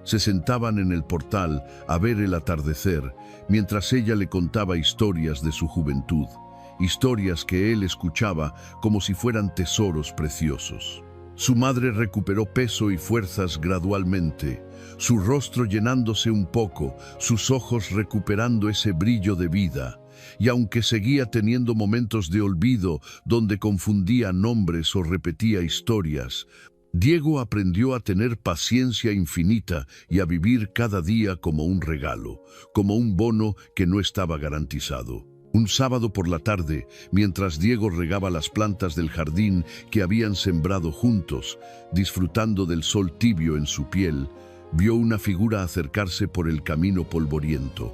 Se sentaban en el portal a ver el atardecer, mientras ella le contaba historias de su juventud, historias que él escuchaba como si fueran tesoros preciosos. Su madre recuperó peso y fuerzas gradualmente, su rostro llenándose un poco, sus ojos recuperando ese brillo de vida, y aunque seguía teniendo momentos de olvido donde confundía nombres o repetía historias, Diego aprendió a tener paciencia infinita y a vivir cada día como un regalo, como un bono que no estaba garantizado. Un sábado por la tarde, mientras Diego regaba las plantas del jardín que habían sembrado juntos, disfrutando del sol tibio en su piel, vio una figura acercarse por el camino polvoriento.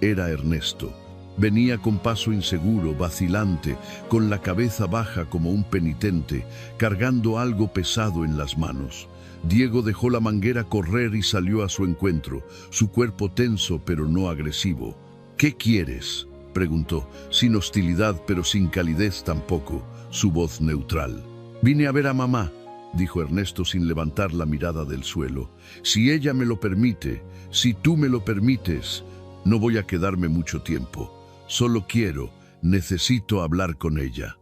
Era Ernesto. Venía con paso inseguro, vacilante, con la cabeza baja como un penitente, cargando algo pesado en las manos. Diego dejó la manguera correr y salió a su encuentro, su cuerpo tenso pero no agresivo. «¿Qué quieres?», preguntó, sin hostilidad pero sin calidez tampoco, su voz neutral. «Vine a ver a mamá», dijo Ernesto sin levantar la mirada del suelo. «Si ella me lo permite, si tú me lo permites, no voy a quedarme mucho tiempo. Solo necesito hablar con ella».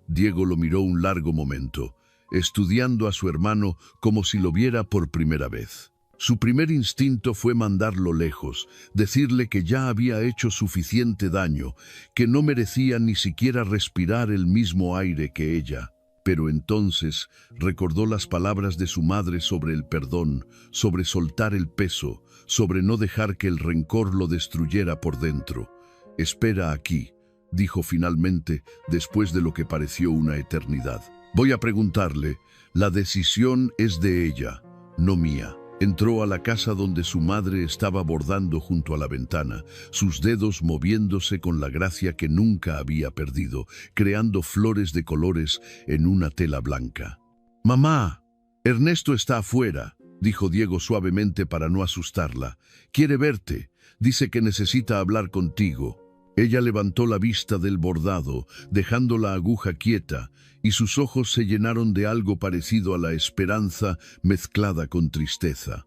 Diego lo miró un largo momento, estudiando a su hermano como si lo viera por primera vez. Su primer instinto fue mandarlo lejos, decirle que ya había hecho suficiente daño, que no merecía ni siquiera respirar el mismo aire que ella. Pero entonces recordó las palabras de su madre sobre el perdón, sobre soltar el peso, sobre no dejar que el rencor lo destruyera por dentro. «Espera aquí», dijo finalmente, después de lo que pareció una eternidad. «Voy a preguntarle. La decisión es de ella, no mía». Entró a la casa donde su madre estaba bordando junto a la ventana, sus dedos moviéndose con la gracia que nunca había perdido, creando flores de colores en una tela blanca. «Mamá, Ernesto está afuera», dijo Diego suavemente para no asustarla. «Quiere verte. Dice que necesita hablar contigo». Ella levantó la vista del bordado, dejando la aguja quieta, y sus ojos se llenaron de algo parecido a la esperanza mezclada con tristeza.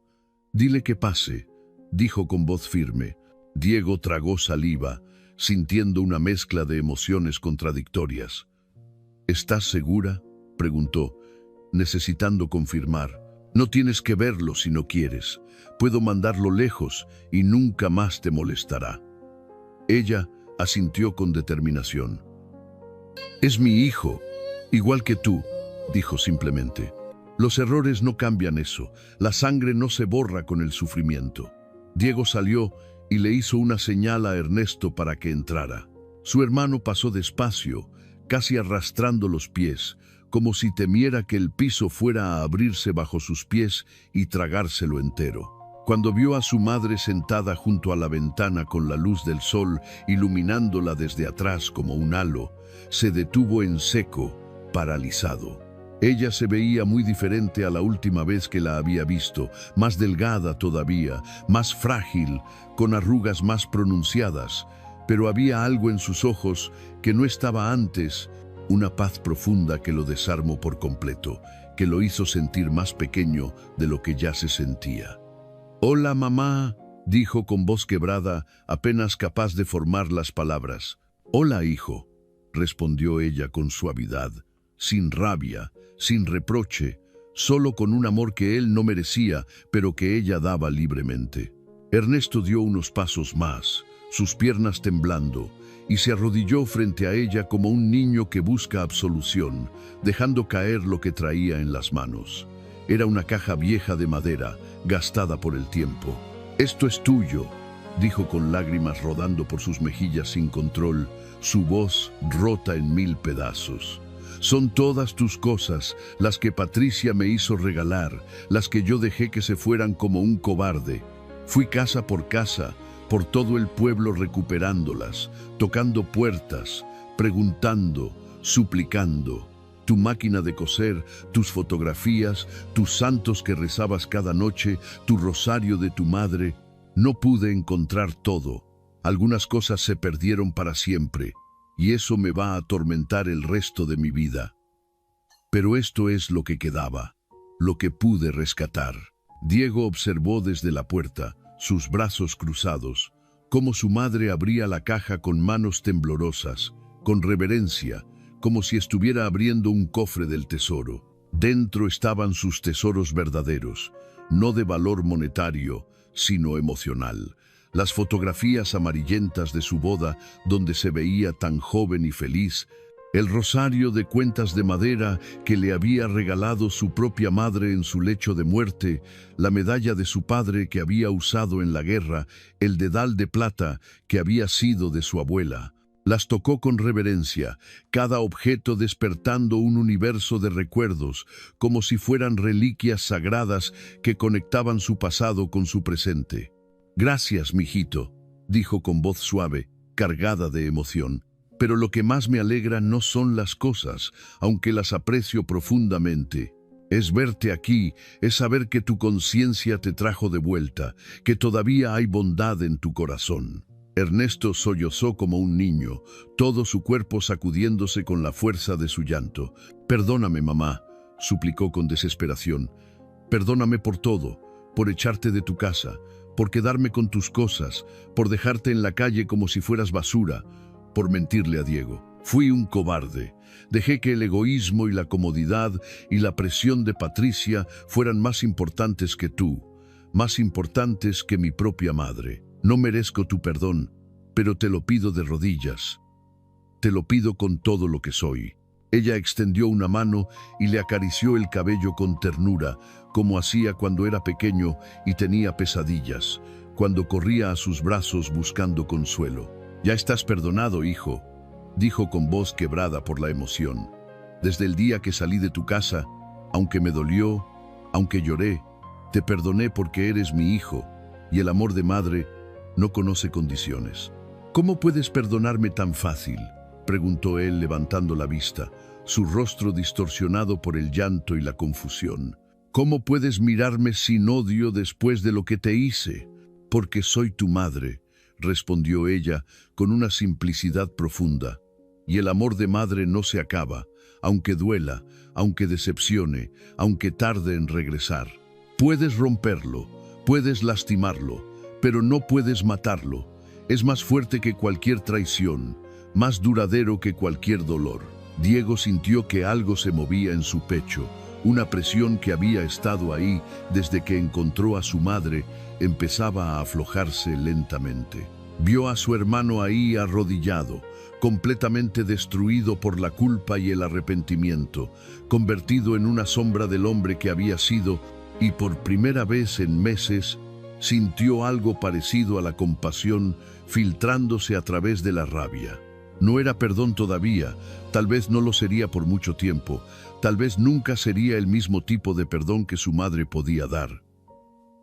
«Dile que pase», dijo con voz firme. Diego tragó saliva, sintiendo una mezcla de emociones contradictorias. «¿Estás segura?», preguntó, necesitando confirmar. «No tienes que verlo si no quieres. Puedo mandarlo lejos y nunca más te molestará». Ella asintió con determinación. «Es mi hijo, igual que tú», dijo simplemente. «Los errores no cambian eso, la sangre no se borra con el sufrimiento». Diego salió y le hizo una señal a Ernesto para que entrara. Su hermano pasó despacio, casi arrastrando los pies, como si temiera que el piso fuera a abrirse bajo sus pies y tragárselo entero. Cuando vio a su madre sentada junto a la ventana con la luz del sol iluminándola desde atrás como un halo, se detuvo en seco, paralizado. Ella se veía muy diferente a la última vez que la había visto, más delgada todavía, más frágil, con arrugas más pronunciadas, pero había algo en sus ojos que no estaba antes, una paz profunda que lo desarmó por completo, que lo hizo sentir más pequeño de lo que ya se sentía. «Hola, mamá», dijo con voz quebrada, apenas capaz de formar las palabras. «Hola, hijo», respondió ella con suavidad, sin rabia, sin reproche, solo con un amor que él no merecía, pero que ella daba libremente. Ernesto dio unos pasos más, sus piernas temblando, y se arrodilló frente a ella como un niño que busca absolución, dejando caer lo que traía en las manos. Era una caja vieja de madera, gastada por el tiempo. «Esto es tuyo», dijo con lágrimas rodando por sus mejillas sin control, su voz rota en 1000 pedazos. «Son todas tus cosas, las que Patricia me hizo regalar, las que yo dejé que se fueran como un cobarde. Fui casa por casa, por todo el pueblo recuperándolas, tocando puertas, preguntando, suplicando. Tu máquina de coser, tus fotografías, tus santos que rezabas cada noche, tu rosario de tu madre. No pude encontrar todo. Algunas cosas se perdieron para siempre, y eso me va a atormentar el resto de mi vida. Pero esto es lo que quedaba, lo que pude rescatar». Diego observó desde la puerta, sus brazos cruzados, cómo su madre abría la caja con manos temblorosas, con reverencia, como si estuviera abriendo un cofre del tesoro. Dentro estaban sus tesoros verdaderos, no de valor monetario, sino emocional. Las fotografías amarillentas de su boda, donde se veía tan joven y feliz, el rosario de cuentas de madera que le había regalado su propia madre en su lecho de muerte, la medalla de su padre que había usado en la guerra, el dedal de plata que había sido de su abuela. Las tocó con reverencia, cada objeto despertando un universo de recuerdos, como si fueran reliquias sagradas que conectaban su pasado con su presente. «Gracias, mijito», dijo con voz suave, cargada de emoción. «Pero lo que más me alegra no son las cosas, aunque las aprecio profundamente. Es verte aquí, es saber que tu conciencia te trajo de vuelta, que todavía hay bondad en tu corazón». Ernesto sollozó como un niño, todo su cuerpo sacudiéndose con la fuerza de su llanto. «Perdóname, mamá», suplicó con desesperación. «Perdóname por todo, por echarte de tu casa, por quedarme con tus cosas, por dejarte en la calle como si fueras basura, por mentirle a Diego. Fui un cobarde. Dejé que el egoísmo y la comodidad y la presión de Patricia fueran más importantes que tú, más importantes que mi propia madre. No merezco tu perdón, pero te lo pido de rodillas. Te lo pido con todo lo que soy». Ella extendió una mano y le acarició el cabello con ternura, como hacía cuando era pequeño y tenía pesadillas, cuando corría a sus brazos buscando consuelo. «Ya estás perdonado, hijo», dijo con voz quebrada por la emoción. «Desde el día que salí de tu casa, aunque me dolió, aunque lloré, te perdoné porque eres mi hijo, y el amor de madre no conoce condiciones». «¿Cómo puedes perdonarme tan fácil?», preguntó él levantando la vista, su rostro distorsionado por el llanto y la confusión. «¿Cómo puedes mirarme sin odio después de lo que te hice?». «Porque soy tu madre», respondió ella con una simplicidad profunda. «Y el amor de madre no se acaba, aunque duela, aunque decepcione, aunque tarde en regresar. Puedes romperlo, puedes lastimarlo, pero no puedes matarlo. Es más fuerte que cualquier traición, más duradero que cualquier dolor». Diego sintió que algo se movía en su pecho, una presión que había estado ahí desde que encontró a su madre empezaba a aflojarse lentamente. Vio a su hermano ahí arrodillado, completamente destruido por la culpa y el arrepentimiento, convertido en una sombra del hombre que había sido, y por primera vez en meses sintió algo parecido a la compasión filtrándose a través de la rabia. No era perdón todavía, tal vez no lo sería por mucho tiempo, tal vez nunca sería el mismo tipo de perdón que su madre podía dar.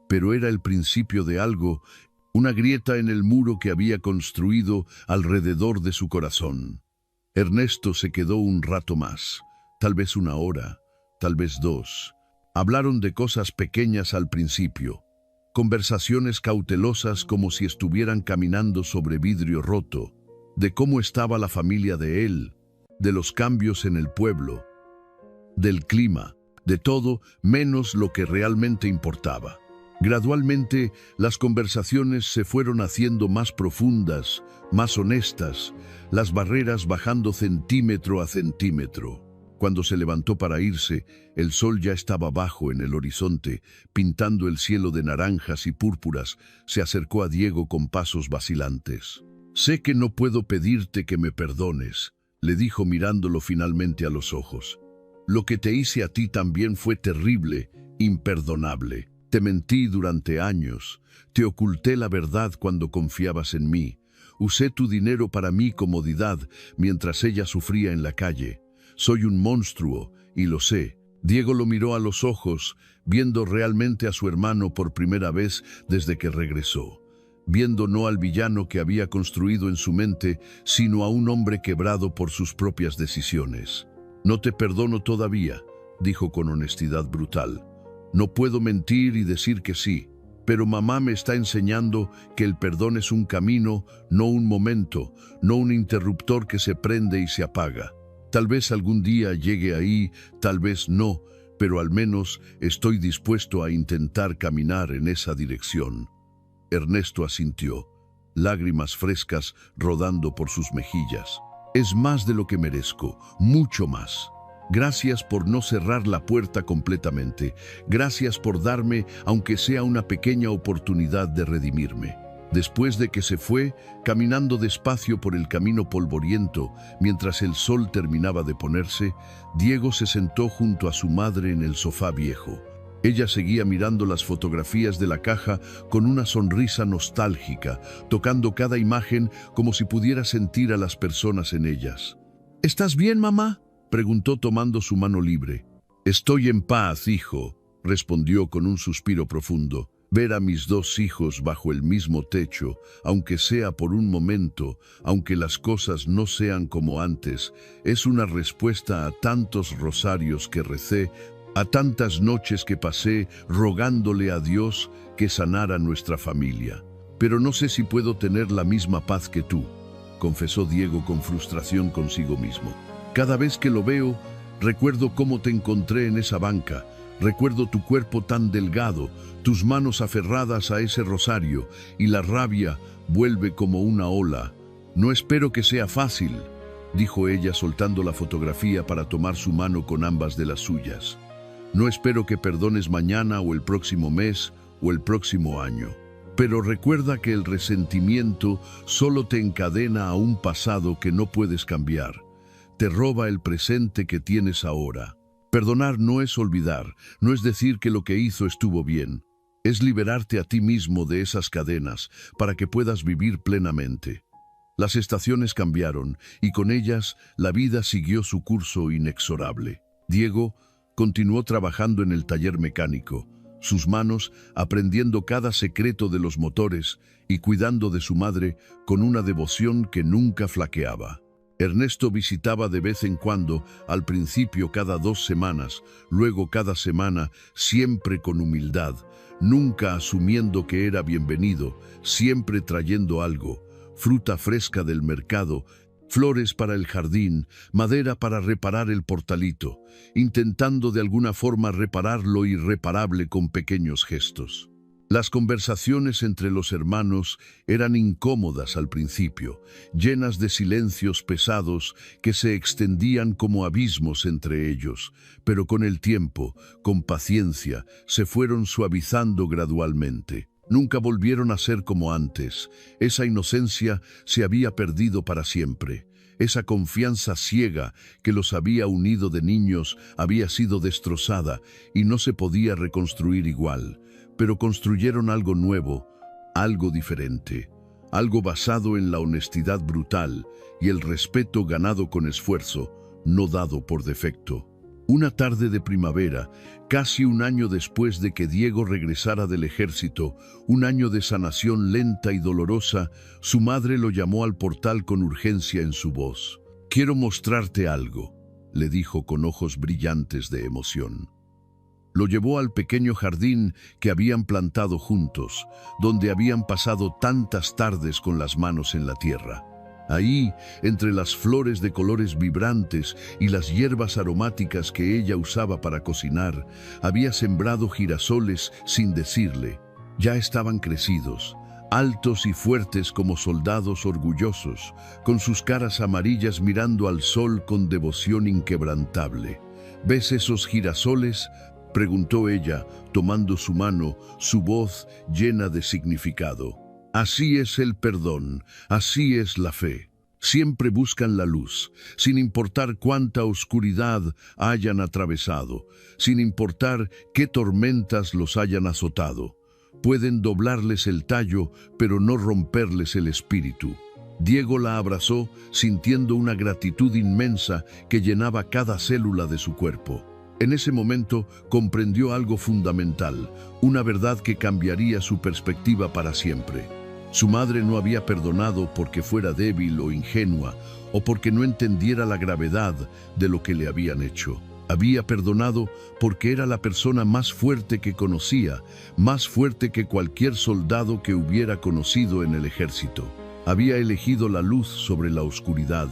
Pero era el principio de algo, una grieta en el muro que había construido alrededor de su corazón. Ernesto se quedó un rato más, tal vez una hora, tal vez dos. Hablaron de cosas pequeñas al principio, conversaciones cautelosas como si estuvieran caminando sobre vidrio roto, de cómo estaba la familia de él, de los cambios en el pueblo, del clima, de todo menos lo que realmente importaba. Gradualmente, las conversaciones se fueron haciendo más profundas, más honestas, las barreras bajando centímetro a centímetro. Cuando se levantó para irse, el sol ya estaba bajo en el horizonte, pintando el cielo de naranjas y púrpuras. Se acercó a Diego con pasos vacilantes. «Sé que no puedo pedirte que me perdones», le dijo mirándolo finalmente a los ojos. «Lo que te hice a ti también fue terrible, imperdonable. Te mentí durante años, te oculté la verdad cuando confiabas en mí. Usé tu dinero para mi comodidad mientras ella sufría en la calle. Soy un monstruo, y lo sé». Diego lo miró a los ojos, viendo realmente a su hermano por primera vez desde que regresó. Viendo no al villano que había construido en su mente, sino a un hombre quebrado por sus propias decisiones. «No te perdono todavía», dijo con honestidad brutal. «No puedo mentir y decir que sí, pero mamá me está enseñando que el perdón es un camino, no un momento, no un interruptor que se prende y se apaga. Tal vez algún día llegue ahí, tal vez no, pero al menos estoy dispuesto a intentar caminar en esa dirección. Ernesto asintió, lágrimas frescas rodando por sus mejillas. Es más de lo que merezco, mucho más. Gracias por no cerrar la puerta completamente. Gracias por darme, aunque sea una pequeña oportunidad de redimirme. Después de que se fue, caminando despacio por el camino polvoriento, mientras el sol terminaba de ponerse, Diego se sentó junto a su madre en el sofá viejo. Ella seguía mirando las fotografías de la caja con una sonrisa nostálgica, tocando cada imagen como si pudiera sentir a las personas en ellas. ¿Estás bien, mamá?, preguntó tomando su mano libre. Estoy en paz, hijo, respondió con un suspiro profundo. Ver a mis dos hijos bajo el mismo techo, aunque sea por un momento, aunque las cosas no sean como antes, es una respuesta a tantos rosarios que recé, a tantas noches que pasé rogándole a Dios que sanara nuestra familia. Pero no sé si puedo tener la misma paz que tú, confesó Diego con frustración consigo mismo. Cada vez que lo veo, recuerdo cómo te encontré en esa banca. Recuerdo tu cuerpo tan delgado, tus manos aferradas a ese rosario, y la rabia vuelve como una ola. No espero que sea fácil, dijo ella soltando la fotografía para tomar su mano con ambas de las suyas. No espero que perdones mañana o el próximo mes o el próximo año. Pero recuerda que el resentimiento solo te encadena a un pasado que no puedes cambiar. Te roba el presente que tienes ahora. Perdonar no es olvidar, no es decir que lo que hizo estuvo bien. Es liberarte a ti mismo de esas cadenas para que puedas vivir plenamente. Las estaciones cambiaron y con ellas la vida siguió su curso inexorable. Diego continuó trabajando en el taller mecánico, sus manos aprendiendo cada secreto de los motores y cuidando de su madre con una devoción que nunca flaqueaba. Ernesto visitaba de vez en cuando, al principio cada 2 semanas, luego cada semana, siempre con humildad, nunca asumiendo que era bienvenido, siempre trayendo algo, fruta fresca del mercado, flores para el jardín, madera para reparar el portalito, intentando de alguna forma reparar lo irreparable con pequeños gestos. Las conversaciones entre los hermanos eran incómodas al principio, llenas de silencios pesados que se extendían como abismos entre ellos, pero con el tiempo, con paciencia, se fueron suavizando gradualmente. Nunca volvieron a ser como antes. Esa inocencia se había perdido para siempre. Esa confianza ciega que los había unido de niños había sido destrozada y no se podía reconstruir igual. Pero construyeron algo nuevo, algo diferente, algo basado en la honestidad brutal y el respeto ganado con esfuerzo, no dado por defecto. Una tarde de primavera, casi un año después de que Diego regresara del ejército, un año de sanación lenta y dolorosa, su madre lo llamó al portal con urgencia en su voz. «Quiero mostrarte algo», le dijo con ojos brillantes de emoción. Lo llevó al pequeño jardín que habían plantado juntos, donde habían pasado tantas tardes con las manos en la tierra. Ahí, entre las flores de colores vibrantes y las hierbas aromáticas que ella usaba para cocinar, había sembrado girasoles sin decirle. Ya estaban crecidos, altos y fuertes como soldados orgullosos, con sus caras amarillas mirando al sol con devoción inquebrantable. ¿Ves esos girasoles?, preguntó ella, tomando su mano, su voz llena de significado. Así es el perdón, así es la fe. Siempre buscan la luz, sin importar cuánta oscuridad hayan atravesado, sin importar qué tormentas los hayan azotado. Pueden doblarles el tallo, pero no romperles el espíritu. Diego la abrazó, sintiendo una gratitud inmensa que llenaba cada célula de su cuerpo. En ese momento comprendió algo fundamental, una verdad que cambiaría su perspectiva para siempre. Su madre no había perdonado porque fuera débil o ingenua, o porque no entendiera la gravedad de lo que le habían hecho. Había perdonado porque era la persona más fuerte que conocía, más fuerte que cualquier soldado que hubiera conocido en el ejército. Había elegido la luz sobre la oscuridad.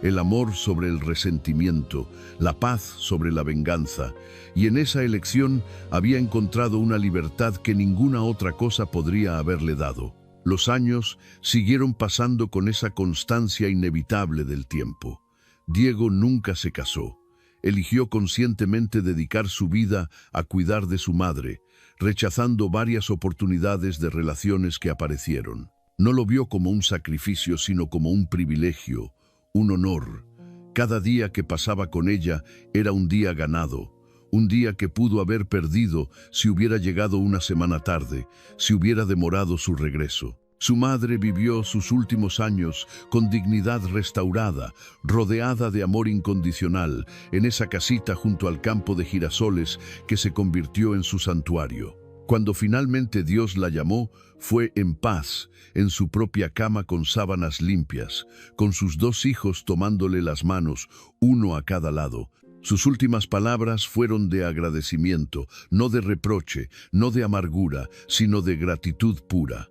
el amor sobre el resentimiento, la paz sobre la venganza, y en esa elección había encontrado una libertad que ninguna otra cosa podría haberle dado. Los años siguieron pasando con esa constancia inevitable del tiempo. Diego nunca se casó. Eligió conscientemente dedicar su vida a cuidar de su madre, rechazando varias oportunidades de relaciones que aparecieron. No lo vio como un sacrificio, sino como un privilegio, un honor. Cada día que pasaba con ella era un día ganado, un día que pudo haber perdido si hubiera llegado una semana tarde, si hubiera demorado su regreso. Su madre vivió sus últimos años con dignidad restaurada, rodeada de amor incondicional, en esa casita junto al campo de girasoles que se convirtió en su santuario. Cuando finalmente Dios la llamó, fue en paz, en su propia cama con sábanas limpias, con sus 2 hijos tomándole las manos, uno a cada lado. Sus últimas palabras fueron de agradecimiento, no de reproche, no de amargura, sino de gratitud pura.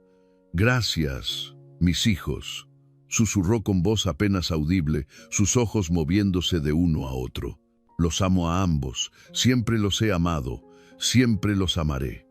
«Gracias, mis hijos», susurró con voz apenas audible, sus ojos moviéndose de uno a otro. «Los amo a ambos, siempre los he amado, siempre los amaré.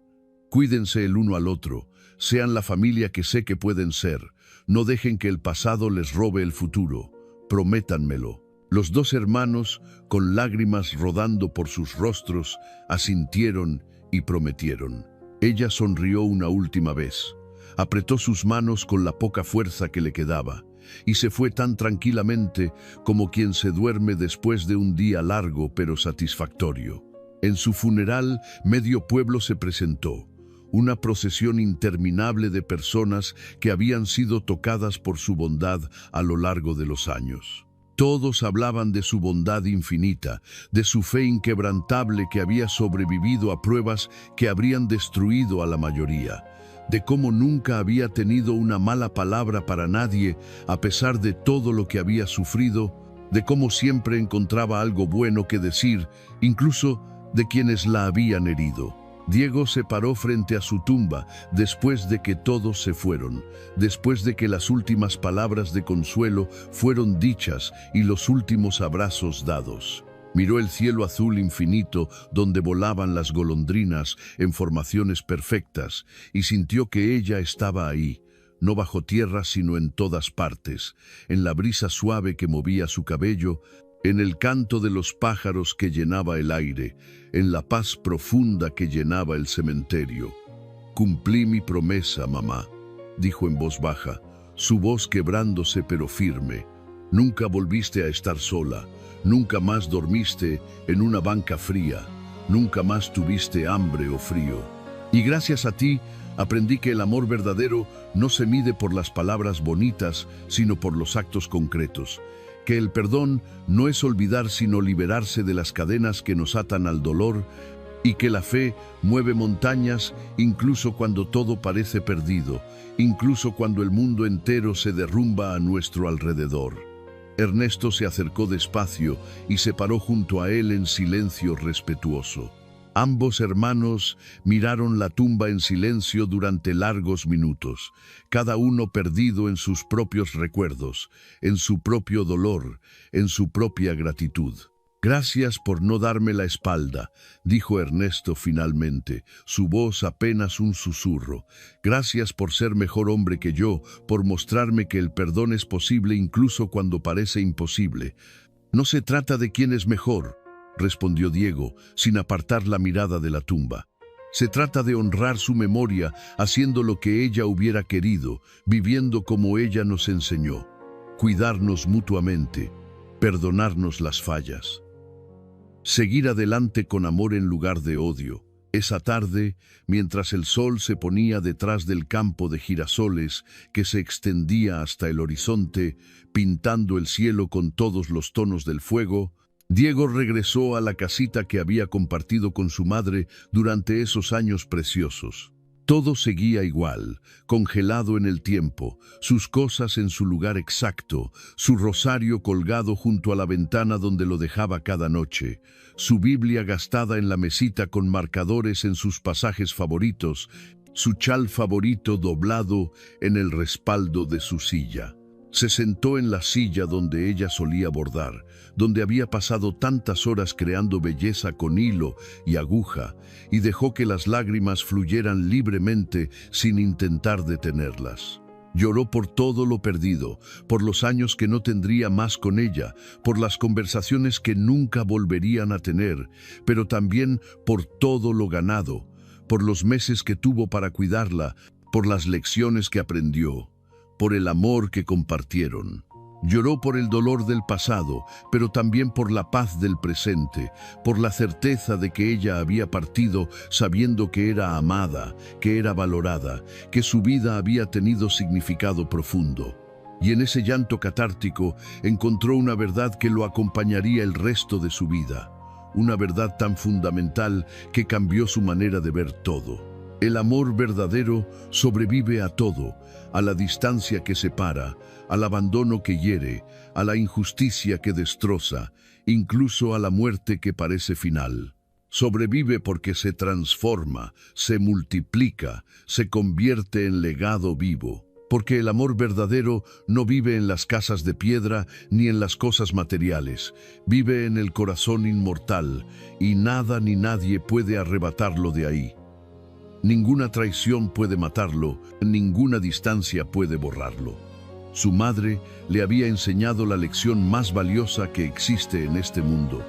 Cuídense el uno al otro, sean la familia que sé que pueden ser, no dejen que el pasado les robe el futuro, prométanmelo». Los 2 hermanos, con lágrimas rodando por sus rostros, asintieron y prometieron. Ella sonrió una última vez. Apretó sus manos con la poca fuerza que le quedaba, y se fue tan tranquilamente como quien se duerme después de un día largo pero satisfactorio. En su funeral, medio pueblo se presentó, una procesión interminable de personas que habían sido tocadas por su bondad a lo largo de los años. Todos hablaban de su bondad infinita, de su fe inquebrantable que había sobrevivido a pruebas que habrían destruido a la mayoría, de cómo nunca había tenido una mala palabra para nadie a pesar de todo lo que había sufrido, de cómo siempre encontraba algo bueno que decir, incluso de quienes la habían herido. Diego se paró frente a su tumba después de que todos se fueron, después de que las últimas palabras de consuelo fueron dichas y los últimos abrazos dados. Miró el cielo azul infinito donde volaban las golondrinas en formaciones perfectas y sintió que ella estaba ahí, no bajo tierra sino en todas partes, en la brisa suave que movía su cabello, en el canto de los pájaros que llenaba el aire, en la paz profunda que llenaba el cementerio. «Cumplí mi promesa, mamá», dijo en voz baja, su voz quebrándose pero firme. «Nunca volviste a estar sola, nunca más dormiste en una banca fría, nunca más tuviste hambre o frío. Y gracias a ti aprendí que el amor verdadero no se mide por las palabras bonitas, sino por los actos concretos. Que el perdón no es olvidar sino liberarse de las cadenas que nos atan al dolor, y que la fe mueve montañas incluso cuando todo parece perdido, incluso cuando el mundo entero se derrumba a nuestro alrededor». Ernesto se acercó despacio y se paró junto a él en silencio respetuoso. Ambos hermanos miraron la tumba en silencio durante largos minutos, cada uno perdido en sus propios recuerdos, en su propio dolor, en su propia gratitud. «Gracias por no darme la espalda», dijo Ernesto finalmente, su voz apenas un susurro. «Gracias por ser mejor hombre que yo, por mostrarme que el perdón es posible incluso cuando parece imposible». «No se trata de quién es mejor», respondió Diego, sin apartar la mirada de la tumba. «Se trata de honrar su memoria, haciendo lo que ella hubiera querido, viviendo como ella nos enseñó, cuidarnos mutuamente, perdonarnos las fallas. Seguir adelante con amor en lugar de odio». Esa tarde, mientras el sol se ponía detrás del campo de girasoles que se extendía hasta el horizonte, pintando el cielo con todos los tonos del fuego, Diego regresó a la casita que había compartido con su madre durante esos años preciosos. Todo seguía igual, congelado en el tiempo, sus cosas en su lugar exacto, su rosario colgado junto a la ventana donde lo dejaba cada noche, su Biblia gastada en la mesita con marcadores en sus pasajes favoritos, su chal favorito doblado en el respaldo de su silla. Se sentó en la silla donde ella solía bordar, donde había pasado tantas horas creando belleza con hilo y aguja, y dejó que las lágrimas fluyeran libremente sin intentar detenerlas. Lloró por todo lo perdido, por los años que no tendría más con ella, por las conversaciones que nunca volverían a tener, pero también por todo lo ganado, por los meses que tuvo para cuidarla, por las lecciones que aprendió, por el amor que compartieron. Lloró por el dolor del pasado, pero también por la paz del presente, por la certeza de que ella había partido sabiendo que era amada, que era valorada, que su vida había tenido significado profundo. Y en ese llanto catártico encontró una verdad que lo acompañaría el resto de su vida, una verdad tan fundamental que cambió su manera de ver todo. El amor verdadero sobrevive a todo, a la distancia que separa, al abandono que hiere, a la injusticia que destroza, incluso a la muerte que parece final. Sobrevive porque se transforma, se multiplica, se convierte en legado vivo. Porque el amor verdadero no vive en las casas de piedra ni en las cosas materiales, vive en el corazón inmortal, y nada ni nadie puede arrebatarlo de ahí. Ninguna traición puede matarlo, ninguna distancia puede borrarlo. Su madre le había enseñado la lección más valiosa que existe en este mundo,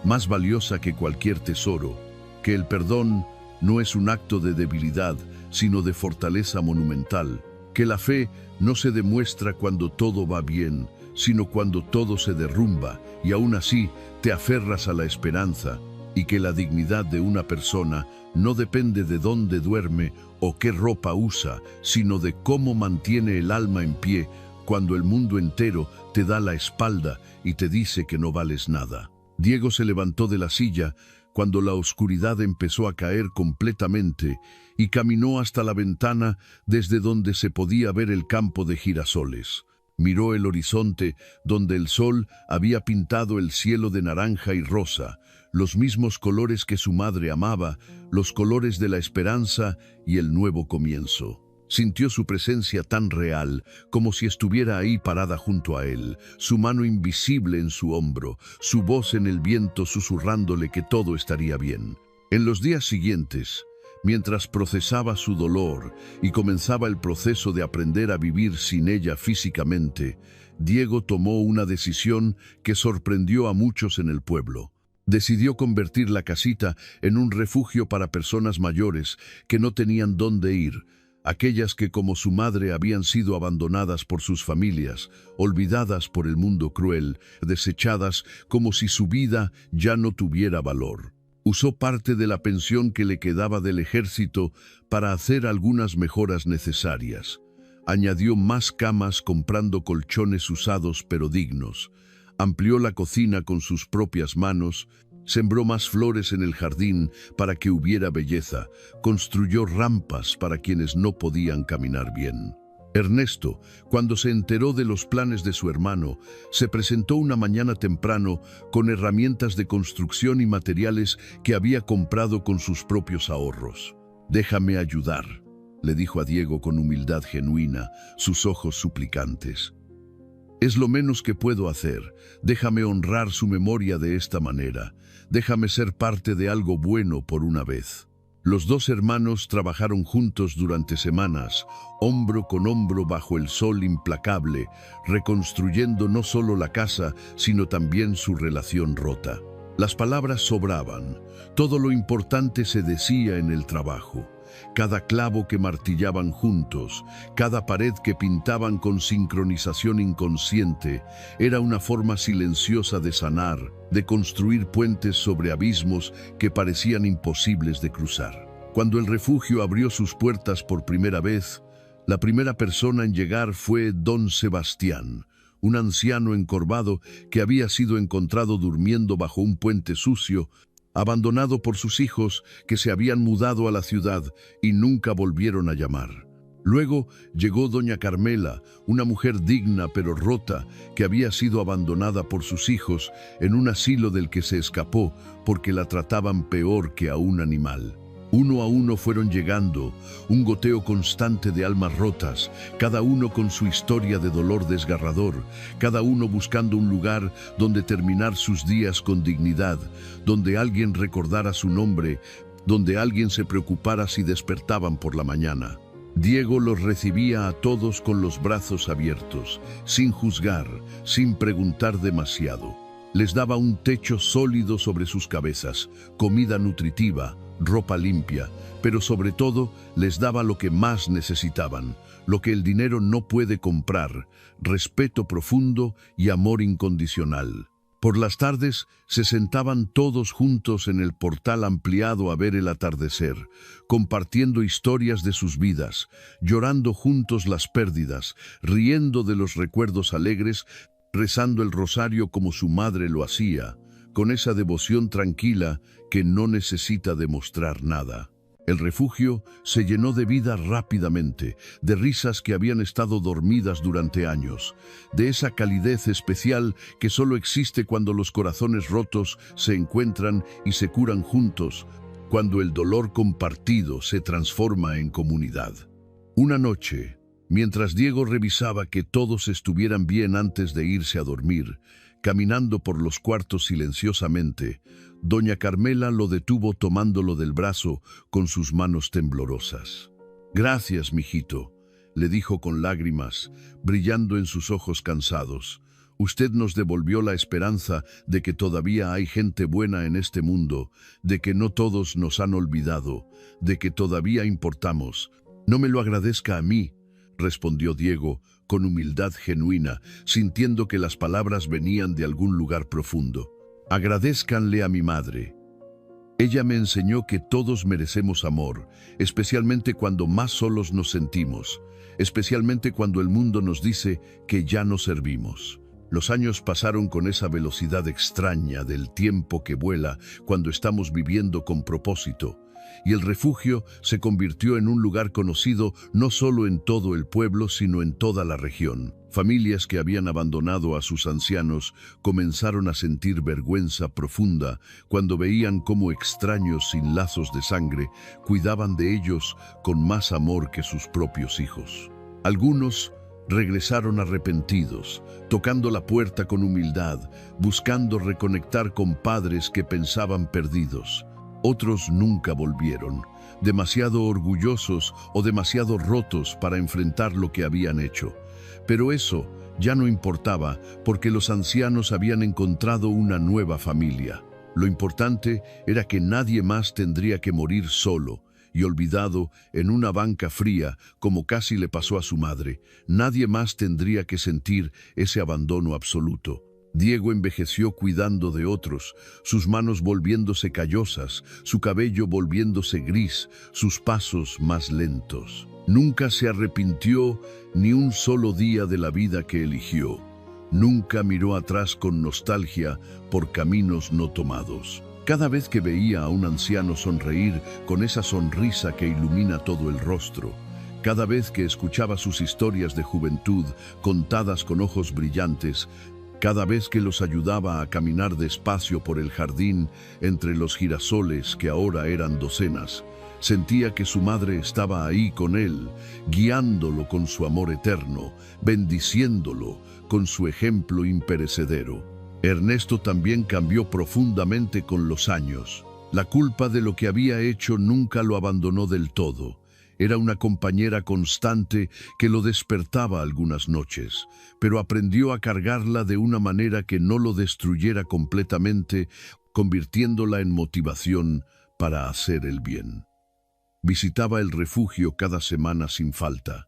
más valiosa que cualquier tesoro, que el perdón no es un acto de debilidad, sino de fortaleza monumental, que la fe no se demuestra cuando todo va bien, sino cuando todo se derrumba y aún así te aferras a la esperanza, y que la dignidad de una persona no depende de dónde duerme o qué ropa usa, sino de cómo mantiene el alma en pie cuando el mundo entero te da la espalda y te dice que no vales nada. Diego se levantó de la silla cuando la oscuridad empezó a caer completamente y caminó hasta la ventana desde donde se podía ver el campo de girasoles. Miró el horizonte donde el sol había pintado el cielo de naranja y rosa, los mismos colores que su madre amaba, los colores de la esperanza y el nuevo comienzo. Sintió su presencia tan real, como si estuviera ahí parada junto a él, su mano invisible en su hombro, su voz en el viento susurrándole que todo estaría bien. En los días siguientes, mientras procesaba su dolor y comenzaba el proceso de aprender a vivir sin ella físicamente, Diego tomó una decisión que sorprendió a muchos en el pueblo. Decidió convertir la casita en un refugio para personas mayores que no tenían dónde ir, aquellas que como su madre habían sido abandonadas por sus familias, olvidadas por el mundo cruel, desechadas como si su vida ya no tuviera valor. Usó parte de la pensión que le quedaba del ejército para hacer algunas mejoras necesarias. Añadió más camas comprando colchones usados pero dignos. Amplió la cocina con sus propias manos, sembró más flores en el jardín para que hubiera belleza, construyó rampas para quienes no podían caminar bien. Ernesto, cuando se enteró de los planes de su hermano, se presentó una mañana temprano con herramientas de construcción y materiales que había comprado con sus propios ahorros. «Déjame ayudar», le dijo a Diego con humildad genuina, sus ojos suplicantes. «Es lo menos que puedo hacer. Déjame honrar su memoria de esta manera. Déjame ser parte de algo bueno por una vez». Los dos hermanos trabajaron juntos durante semanas, hombro con hombro bajo el sol implacable, reconstruyendo no solo la casa, sino también su relación rota. Las palabras sobraban. Todo lo importante se decía en el trabajo. Cada clavo que martillaban juntos, cada pared que pintaban con sincronización inconsciente, era una forma silenciosa de sanar, de construir puentes sobre abismos que parecían imposibles de cruzar. Cuando el refugio abrió sus puertas por primera vez, la primera persona en llegar fue don Sebastián, un anciano encorvado que había sido encontrado durmiendo bajo un puente sucio, abandonado por sus hijos que se habían mudado a la ciudad y nunca volvieron a llamar. Luego llegó doña Carmela, una mujer digna pero rota que había sido abandonada por sus hijos en un asilo del que se escapó porque la trataban peor que a un animal. Uno a uno fueron llegando, un goteo constante de almas rotas, cada uno con su historia de dolor desgarrador, cada uno buscando un lugar donde terminar sus días con dignidad, donde alguien recordara su nombre, donde alguien se preocupara si despertaban por la mañana. Diego los recibía a todos con los brazos abiertos, sin juzgar, sin preguntar demasiado. Les daba un techo sólido sobre sus cabezas, comida nutritiva, ropa limpia, pero sobre todo les daba lo que más necesitaban, lo que el dinero no puede comprar: respeto profundo y amor incondicional. Por las tardes se sentaban todos juntos en el portal ampliado a ver el atardecer, compartiendo historias de sus vidas, llorando juntos las pérdidas, riendo de los recuerdos alegres, rezando el rosario como su madre lo hacía, con esa devoción tranquila que no necesita demostrar nada. El refugio se llenó de vida rápidamente, de risas que habían estado dormidas durante años, de esa calidez especial que solo existe cuando los corazones rotos se encuentran y se curan juntos, cuando el dolor compartido se transforma en comunidad. Una noche, mientras Diego revisaba que todos estuvieran bien antes de irse a dormir, caminando por los cuartos silenciosamente, doña Carmela lo detuvo tomándolo del brazo con sus manos temblorosas. «Gracias, mijito», le dijo con lágrimas, brillando en sus ojos cansados. «Usted nos devolvió la esperanza de que todavía hay gente buena en este mundo, de que no todos nos han olvidado, de que todavía importamos». «No me lo agradezca a mí», respondió Diego, con humildad genuina, sintiendo que las palabras venían de algún lugar profundo. «Agradézcanle a mi madre. Ella me enseñó que todos merecemos amor, especialmente cuando más solos nos sentimos, especialmente cuando el mundo nos dice que ya no servimos». Los años pasaron con esa velocidad extraña del tiempo que vuela cuando estamos viviendo con propósito, y el refugio se convirtió en un lugar conocido no solo en todo el pueblo, sino en toda la región. Familias que habían abandonado a sus ancianos comenzaron a sentir vergüenza profunda cuando veían cómo extraños sin lazos de sangre cuidaban de ellos con más amor que sus propios hijos. Algunos regresaron arrepentidos, tocando la puerta con humildad, buscando reconectar con padres que pensaban perdidos. Otros nunca volvieron, demasiado orgullosos o demasiado rotos para enfrentar lo que habían hecho. Pero eso ya no importaba, porque los ancianos habían encontrado una nueva familia. Lo importante era que nadie más tendría que morir solo y olvidado en una banca fría, como casi le pasó a su madre. Nadie más tendría que sentir ese abandono absoluto. Diego envejeció cuidando de otros, sus manos volviéndose callosas, su cabello volviéndose gris, sus pasos más lentos. Nunca se arrepintió ni un solo día de la vida que eligió. Nunca miró atrás con nostalgia por caminos no tomados. Cada vez que veía a un anciano sonreír con esa sonrisa que ilumina todo el rostro, cada vez que escuchaba sus historias de juventud contadas con ojos brillantes, cada vez que los ayudaba a caminar despacio por el jardín entre los girasoles que ahora eran docenas, sentía que su madre estaba ahí con él, guiándolo con su amor eterno, bendiciéndolo con su ejemplo imperecedero. Ernesto también cambió profundamente con los años. La culpa de lo que había hecho nunca lo abandonó del todo. Era una compañera constante que lo despertaba algunas noches, pero aprendió a cargarla de una manera que no lo destruyera completamente, convirtiéndola en motivación para hacer el bien. Visitaba el refugio cada semana sin falta.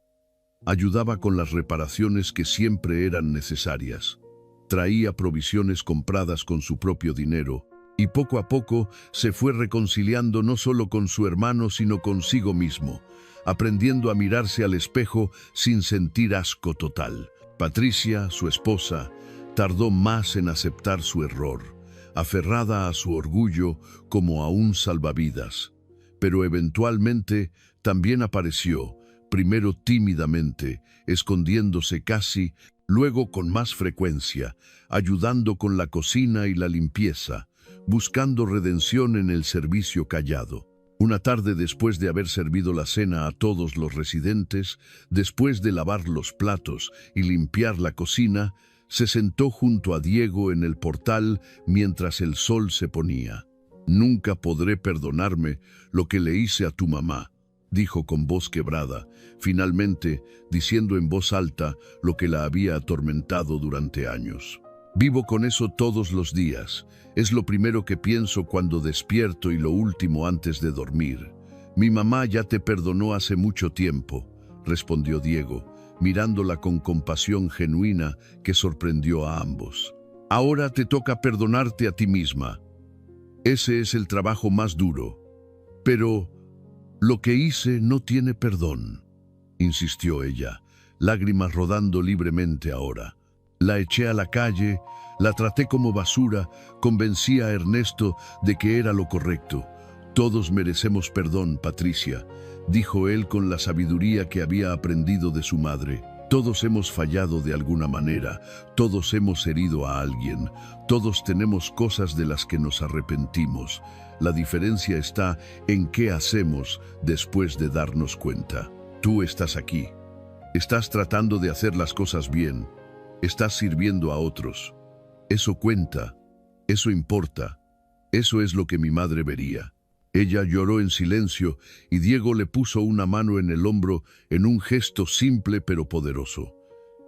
Ayudaba con las reparaciones que siempre eran necesarias. Traía provisiones compradas con su propio dinero, y poco a poco se fue reconciliando no solo con su hermano, sino consigo mismo, aprendiendo a mirarse al espejo sin sentir asco total. Patricia, su esposa, tardó más en aceptar su error, aferrada a su orgullo como a un salvavidas. Pero eventualmente también apareció, primero tímidamente, escondiéndose casi, luego con más frecuencia, ayudando con la cocina y la limpieza, buscando redención en el servicio callado. Una tarde, después de haber servido la cena a todos los residentes, después de lavar los platos y limpiar la cocina, se sentó junto a Diego en el portal mientras el sol se ponía. «Nunca podré perdonarme lo que le hice a tu mamá», dijo con voz quebrada, finalmente diciendo en voz alta lo que la había atormentado durante años. «Vivo con eso todos los días. Es lo primero que pienso cuando despierto y lo último antes de dormir. Mi mamá ya te perdonó hace mucho tiempo», respondió Diego, mirándola con compasión genuina que sorprendió a ambos. «Ahora te toca perdonarte a ti misma. Ese es el trabajo más duro. Pero lo que hice no tiene perdón», insistió ella, lágrimas rodando libremente ahora. «La eché a la calle, la traté como basura, convencí a Ernesto de que era lo correcto. Todos merecemos perdón, Patricia», dijo él con la sabiduría que había aprendido de su madre. «Todos hemos fallado de alguna manera, todos hemos herido a alguien, todos tenemos cosas de las que nos arrepentimos. La diferencia está en qué hacemos después de darnos cuenta. Tú estás aquí. Estás tratando de hacer las cosas bien. Estás sirviendo a otros. Eso cuenta. Eso importa. Eso es lo que mi madre vería». Ella lloró en silencio y Diego le puso una mano en el hombro en un gesto simple pero poderoso.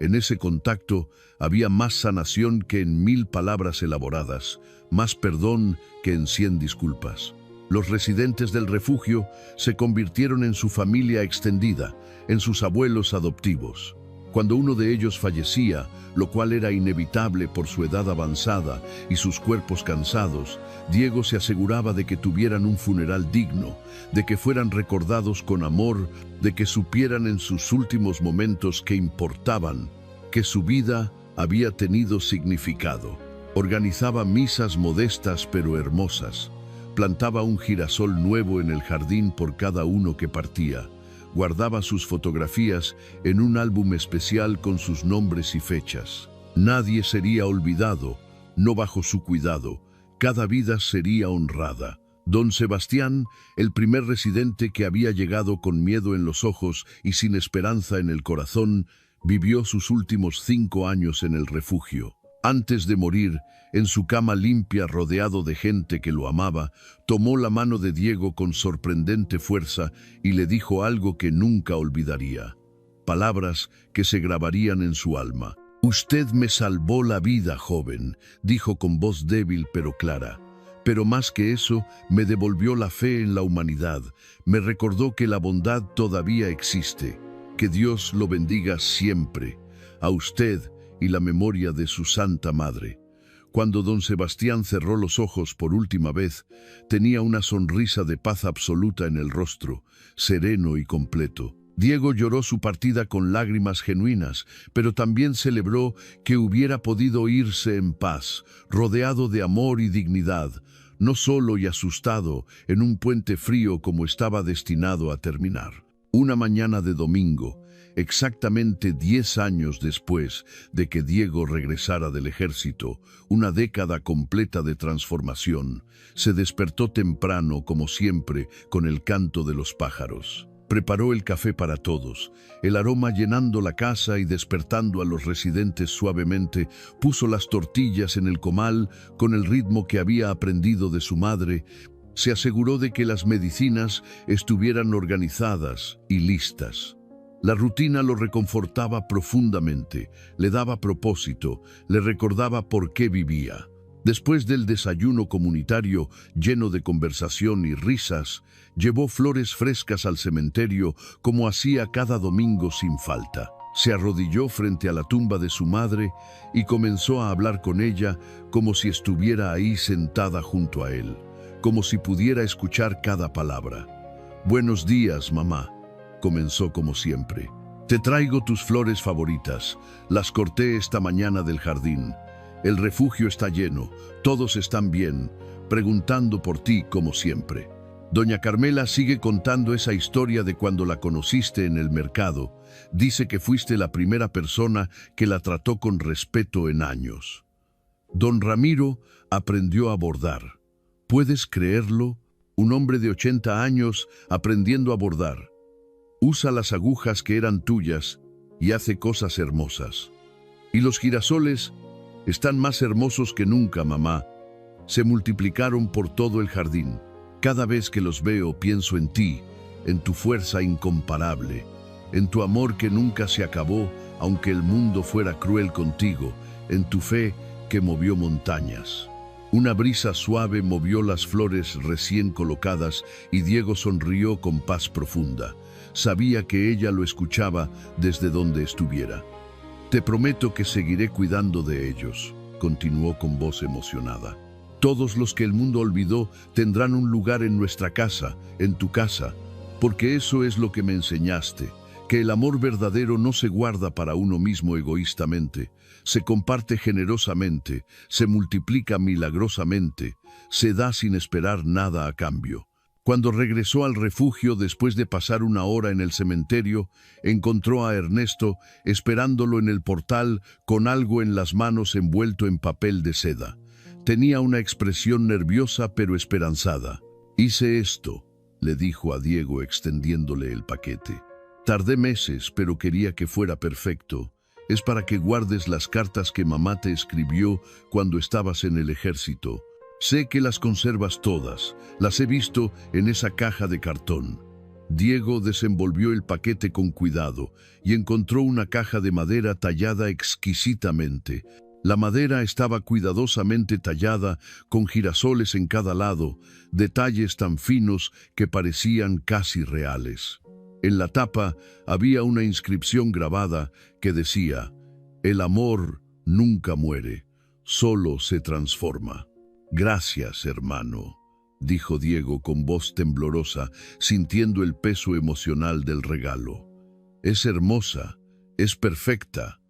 En ese contacto había más sanación que en 1000 palabras elaboradas, más perdón que en 100 disculpas. Los residentes del refugio se convirtieron en su familia extendida, en sus abuelos adoptivos. Cuando uno de ellos fallecía, lo cual era inevitable por su edad avanzada y sus cuerpos cansados, Diego se aseguraba de que tuvieran un funeral digno, de que fueran recordados con amor, de que supieran en sus últimos momentos que importaban, que su vida había tenido significado. Organizaba misas modestas pero hermosas. Plantaba un girasol nuevo en el jardín por cada uno que partía. Guardaba sus fotografías en un álbum especial con sus nombres y fechas. Nadie sería olvidado, no bajo su cuidado. Cada vida sería honrada. Don Sebastián, el primer residente que había llegado con miedo en los ojos y sin esperanza en el corazón, vivió sus últimos 5 años en el refugio. Antes de morir, en su cama limpia rodeado de gente que lo amaba, tomó la mano de Diego con sorprendente fuerza y le dijo algo que nunca olvidaría. Palabras que se grabarían en su alma. «Usted me salvó la vida, joven», dijo con voz débil pero clara. «Pero más que eso, me devolvió la fe en la humanidad, me recordó que la bondad todavía existe. Que Dios lo bendiga siempre. A usted y la memoria de su Santa Madre». Cuando don Sebastián cerró los ojos por última vez, tenía una sonrisa de paz absoluta en el rostro, sereno y completo. Diego lloró su partida con lágrimas genuinas, pero también celebró que hubiera podido irse en paz, rodeado de amor y dignidad, no solo y asustado en un puente frío como estaba destinado a terminar. Una mañana de domingo, exactamente 10 años después de que Diego regresara del ejército, una década completa de transformación, se despertó temprano, como siempre, con el canto de los pájaros. Preparó el café para todos, el aroma llenando la casa y despertando a los residentes suavemente. Puso las tortillas en el comal con el ritmo que había aprendido de su madre. Se aseguró de que las medicinas estuvieran organizadas y listas. La rutina lo reconfortaba profundamente, le daba propósito, le recordaba por qué vivía. Después del desayuno comunitario lleno de conversación y risas, llevó flores frescas al cementerio como hacía cada domingo sin falta. Se arrodilló frente a la tumba de su madre y comenzó a hablar con ella como si estuviera ahí sentada junto a él, como si pudiera escuchar cada palabra. «Buenos días, mamá», comenzó como siempre. «Te traigo tus flores favoritas. Las corté esta mañana del jardín. El refugio está lleno, todos están bien, preguntando por ti como siempre». Doña Carmela sigue contando esa historia de cuando la conociste en el mercado. Dice que fuiste la primera persona que la trató con respeto en años. Don Ramiro aprendió a bordar. ¿Puedes creerlo? un hombre de 80 años aprendiendo a bordar. Usa las agujas que eran tuyas y hace cosas hermosas. Y los girasoles están más hermosos que nunca, mamá. Se multiplicaron por todo el jardín. Cada vez que los veo pienso en ti, en tu fuerza incomparable, en tu amor que nunca se acabó, aunque el mundo fuera cruel contigo, en tu fe que movió montañas. Una brisa suave movió las flores recién colocadas y Diego sonrió con paz profunda. Sabía que ella lo escuchaba desde donde estuviera. Te prometo que seguiré cuidando de ellos, continuó con voz emocionada. Todos los que el mundo olvidó tendrán un lugar en nuestra casa, en tu casa, porque eso es lo que me enseñaste, que el amor verdadero no se guarda para uno mismo egoístamente, se comparte generosamente, se multiplica milagrosamente, se da sin esperar nada a cambio. Cuando regresó al refugio después de pasar una hora en el cementerio, encontró a Ernesto esperándolo en el portal con algo en las manos envuelto en papel de seda. Tenía una expresión nerviosa pero esperanzada. «Hice esto», le dijo a Diego extendiéndole el paquete. «Tardé meses, pero quería que fuera perfecto. Es para que guardes las cartas que mamá te escribió cuando estabas en el ejército. Sé que las conservas todas, las he visto en esa caja de cartón». Diego desenvolvió el paquete con cuidado y encontró una caja de madera tallada exquisitamente. La madera estaba cuidadosamente tallada, con girasoles en cada lado, detalles tan finos que parecían casi reales. En la tapa había una inscripción grabada que decía: «El amor nunca muere, solo se transforma». «Gracias, hermano», dijo Diego con voz temblorosa, sintiendo el peso emocional del regalo. «Es hermosa, es perfecta».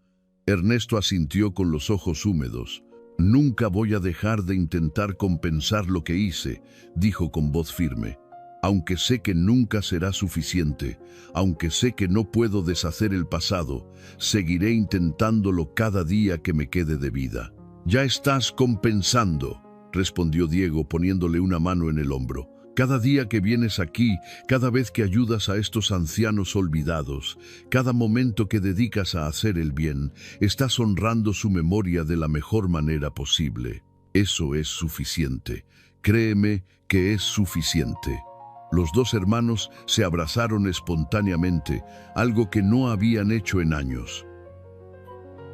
Ernesto asintió con los ojos húmedos. «Nunca voy a dejar de intentar compensar lo que hice», dijo con voz firme. «Aunque sé que nunca será suficiente, aunque sé que no puedo deshacer el pasado, seguiré intentándolo cada día que me quede de vida». «Ya estás compensando», respondió Diego poniéndole una mano en el hombro. «Cada día que vienes aquí, cada vez que ayudas a estos ancianos olvidados, cada momento que dedicas a hacer el bien, estás honrando su memoria de la mejor manera posible. Eso es suficiente. Créeme que es suficiente». Los dos hermanos se abrazaron espontáneamente, algo que no habían hecho en años.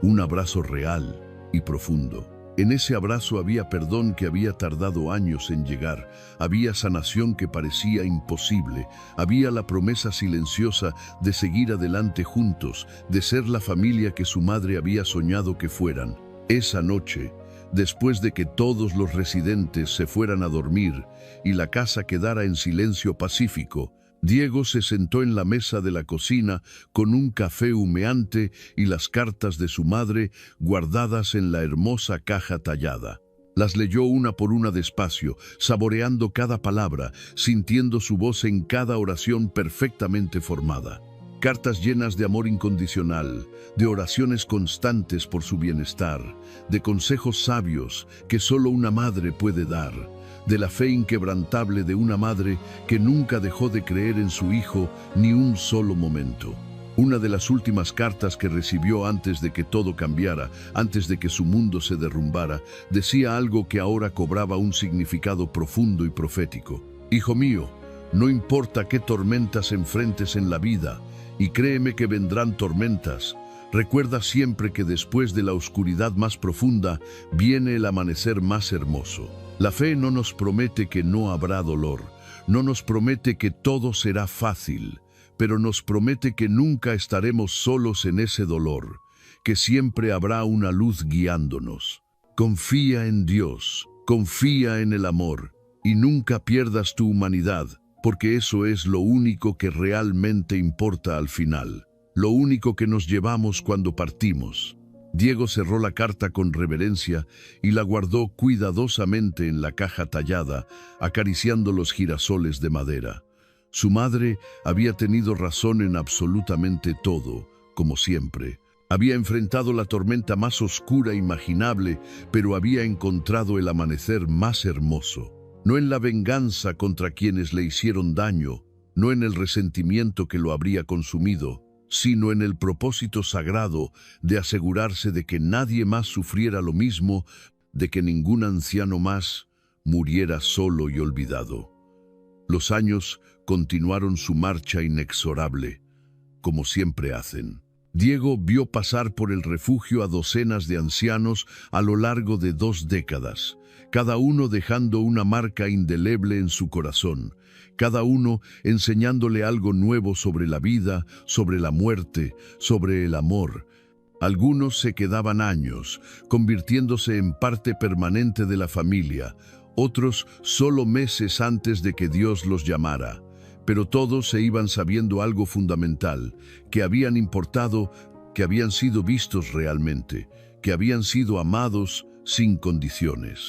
Un abrazo real y profundo. En ese abrazo había perdón que había tardado años en llegar, había sanación que parecía imposible, había la promesa silenciosa de seguir adelante juntos, de ser la familia que su madre había soñado que fueran. Esa noche, después de que todos los residentes se fueran a dormir y la casa quedara en silencio pacífico, Diego se sentó en la mesa de la cocina con un café humeante y las cartas de su madre guardadas en la hermosa caja tallada. Las leyó una por una despacio, saboreando cada palabra, sintiendo su voz en cada oración perfectamente formada. Cartas llenas de amor incondicional, de oraciones constantes por su bienestar, de consejos sabios que solo una madre puede dar, de la fe inquebrantable de una madre que nunca dejó de creer en su hijo ni un solo momento. Una de las últimas cartas que recibió antes de que todo cambiara, antes de que su mundo se derrumbara, decía algo que ahora cobraba un significado profundo y profético. «Hijo mío, no importa qué tormentas enfrentes en la vida, y créeme que vendrán tormentas, recuerda siempre que después de la oscuridad más profunda viene el amanecer más hermoso». La fe no nos promete que no habrá dolor, no nos promete que todo será fácil, pero nos promete que nunca estaremos solos en ese dolor, que siempre habrá una luz guiándonos. Confía en Dios, confía en el amor, y nunca pierdas tu humanidad, porque eso es lo único que realmente importa al final, lo único que nos llevamos cuando partimos. Diego cerró la carta con reverencia y la guardó cuidadosamente en la caja tallada, acariciando los girasoles de madera. Su madre había tenido razón en absolutamente todo, como siempre. Había enfrentado la tormenta más oscura imaginable, pero había encontrado el amanecer más hermoso. no en la venganza contra quienes le hicieron daño, no en el resentimiento que lo habría consumido, sino en el propósito sagrado de asegurarse de que nadie más sufriera lo mismo, de que ningún anciano más muriera solo y olvidado. Los años continuaron su marcha inexorable, como siempre hacen. Diego vio pasar por el refugio a docenas de ancianos a lo largo de 2 décadas, cada uno dejando una marca indeleble en su corazón, cada uno enseñándole algo nuevo sobre la vida, sobre la muerte, sobre el amor. Algunos se quedaban años, convirtiéndose en parte permanente de la familia, otros solo meses antes de que Dios los llamara. Pero todos se iban sabiendo algo fundamental, que habían importado, que habían sido vistos realmente, que habían sido amados sin condiciones.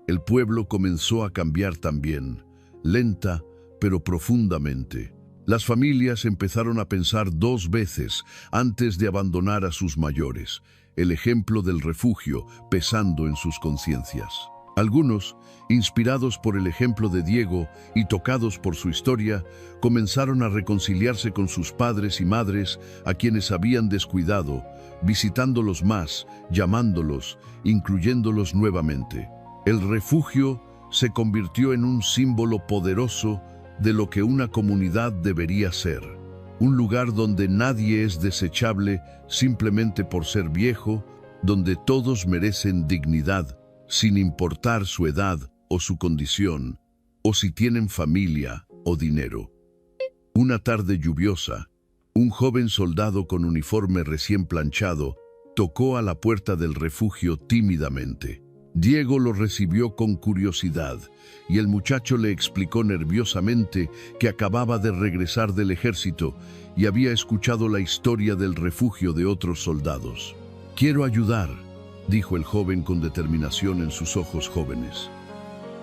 El pueblo comenzó a cambiar también, lenta pero profundamente. Las familias empezaron a pensar 2 veces antes de abandonar a sus mayores, el ejemplo del refugio pesando en sus conciencias. Algunos, inspirados por el ejemplo de Diego y tocados por su historia, comenzaron a reconciliarse con sus padres y madres a quienes habían descuidado, visitándolos más, llamándolos, incluyéndolos nuevamente. El refugio se convirtió en un símbolo poderoso de lo que una comunidad debería ser. Un lugar donde nadie es desechable simplemente por ser viejo, donde todos merecen dignidad, sin importar su edad o su condición, o si tienen familia o dinero. Una tarde lluviosa, un joven soldado con uniforme recién planchado tocó a la puerta del refugio tímidamente. Diego lo recibió con curiosidad y el muchacho le explicó nerviosamente que acababa de regresar del ejército y había escuchado la historia del refugio de otros soldados. «Quiero ayudar», dijo el joven con determinación en sus ojos jóvenes.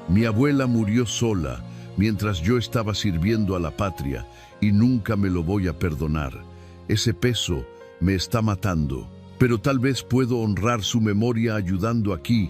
«Mi abuela murió sola mientras yo estaba sirviendo a la patria y nunca me lo voy a perdonar. Ese peso me está matando, pero tal vez puedo honrar su memoria ayudando aquí,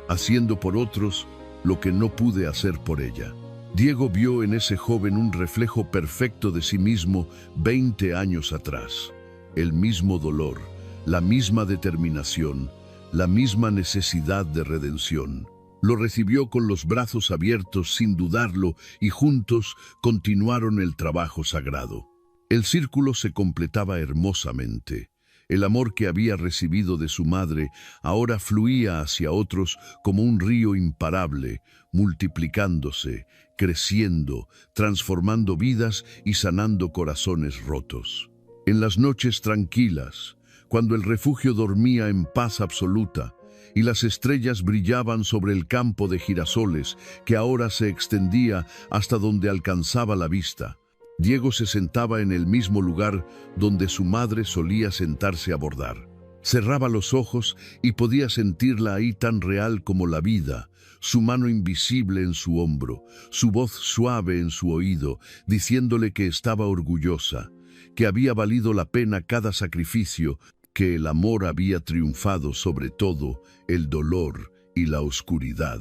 haciendo por otros lo que no pude hacer por ella». Diego vio en ese joven un reflejo perfecto de sí mismo 20 años atrás. El mismo dolor, la misma determinación, la misma necesidad de redención. Lo recibió con los brazos abiertos sin dudarlo y juntos continuaron el trabajo sagrado. El círculo se completaba hermosamente. El amor que había recibido de su madre ahora fluía hacia otros como un río imparable, multiplicándose, creciendo, transformando vidas y sanando corazones rotos. En las noches tranquilas, cuando el refugio dormía en paz absoluta y las estrellas brillaban sobre el campo de girasoles que ahora se extendía hasta donde alcanzaba la vista, Diego se sentaba en el mismo lugar donde su madre solía sentarse a bordar. Cerraba los ojos y podía sentirla ahí tan real como la vida, su mano invisible en su hombro, su voz suave en su oído, diciéndole que estaba orgullosa, que había valido la pena cada sacrificio, que el amor había triunfado sobre todo el dolor y la oscuridad.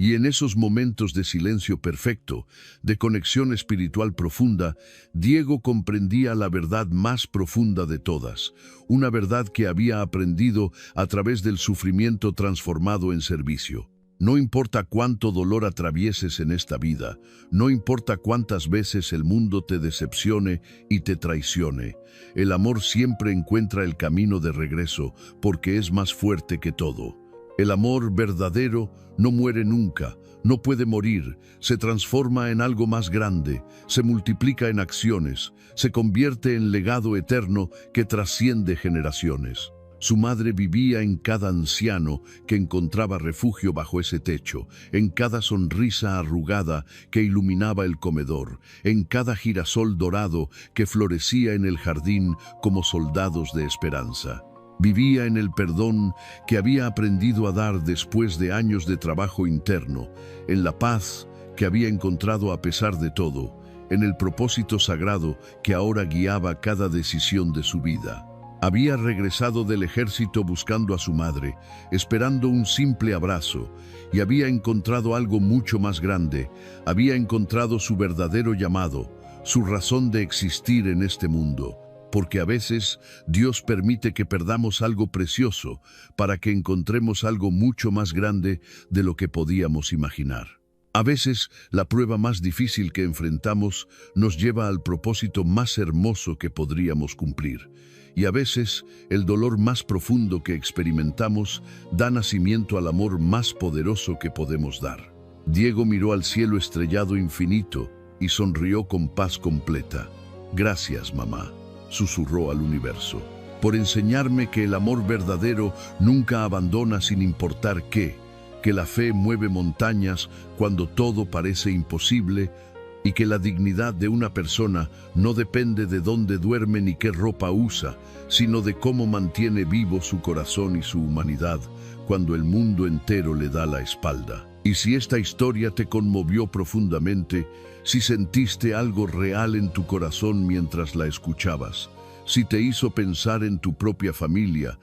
Y en esos momentos de silencio perfecto, de conexión espiritual profunda, Diego comprendía la verdad más profunda de todas, una verdad que había aprendido a través del sufrimiento transformado en servicio. No importa cuánto dolor atravieses en esta vida, no importa cuántas veces el mundo te decepcione y te traicione, el amor siempre encuentra el camino de regreso porque es más fuerte que todo. El amor verdadero no muere nunca, no puede morir, se transforma en algo más grande, se multiplica en acciones, se convierte en legado eterno que trasciende generaciones. Su madre vivía en cada anciano que encontraba refugio bajo ese techo, en cada sonrisa arrugada que iluminaba el comedor, en cada girasol dorado que florecía en el jardín como soldados de esperanza. Vivía en el perdón que había aprendido a dar después de años de trabajo interno, en la paz que había encontrado a pesar de todo, en el propósito sagrado que ahora guiaba cada decisión de su vida. Había regresado del ejército buscando a su madre, esperando un simple abrazo, y había encontrado algo mucho más grande. Había encontrado su verdadero llamado, su razón de existir en este mundo. Porque a veces Dios permite que perdamos algo precioso para que encontremos algo mucho más grande de lo que podíamos imaginar. A veces, la prueba más difícil que enfrentamos nos lleva al propósito más hermoso que podríamos cumplir. Y a veces, el dolor más profundo que experimentamos da nacimiento al amor más poderoso que podemos dar. Diego miró al cielo estrellado infinito y sonrió con paz completa. «Gracias, mamá», susurró al universo, «por enseñarme que el amor verdadero nunca abandona sin importar qué, que la fe mueve montañas cuando todo parece imposible y que la dignidad de una persona no depende de dónde duerme ni qué ropa usa, sino de cómo mantiene vivo su corazón y su humanidad cuando el mundo entero le da la espalda». Y si esta historia te conmovió profundamente, si sentiste algo real en tu corazón mientras la escuchabas, si te hizo pensar en tu propia familia,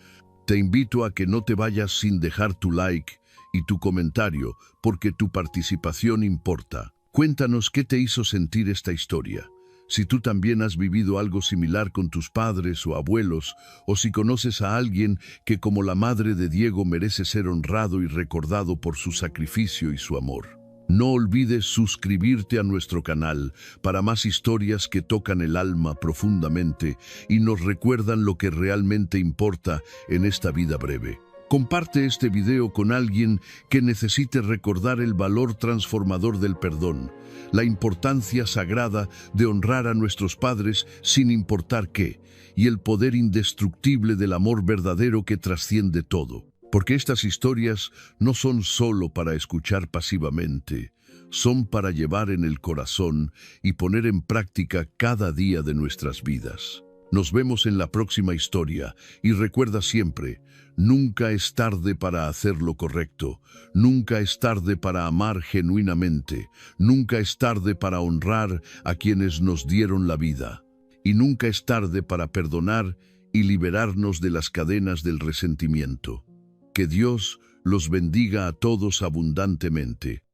te invito a que no te vayas sin dejar tu like y tu comentario, porque tu participación importa. Cuéntanos qué te hizo sentir esta historia. Si tú también has vivido algo similar con tus padres o abuelos, o si conoces a alguien que como la madre de Diego merece ser honrado y recordado por su sacrificio y su amor. No olvides suscribirte a nuestro canal para más historias que tocan el alma profundamente y nos recuerdan lo que realmente importa en esta vida breve. Comparte este video con alguien que necesite recordar el valor transformador del perdón, la importancia sagrada de honrar a nuestros padres sin importar qué, y el poder indestructible del amor verdadero que trasciende todo. Porque estas historias no son solo para escuchar pasivamente, son para llevar en el corazón y poner en práctica cada día de nuestras vidas. Nos vemos en la próxima historia y recuerda siempre, nunca es tarde para hacer lo correcto, nunca es tarde para amar genuinamente, nunca es tarde para honrar a quienes nos dieron la vida, y nunca es tarde para perdonar y liberarnos de las cadenas del resentimiento. Que Dios los bendiga a todos abundantemente.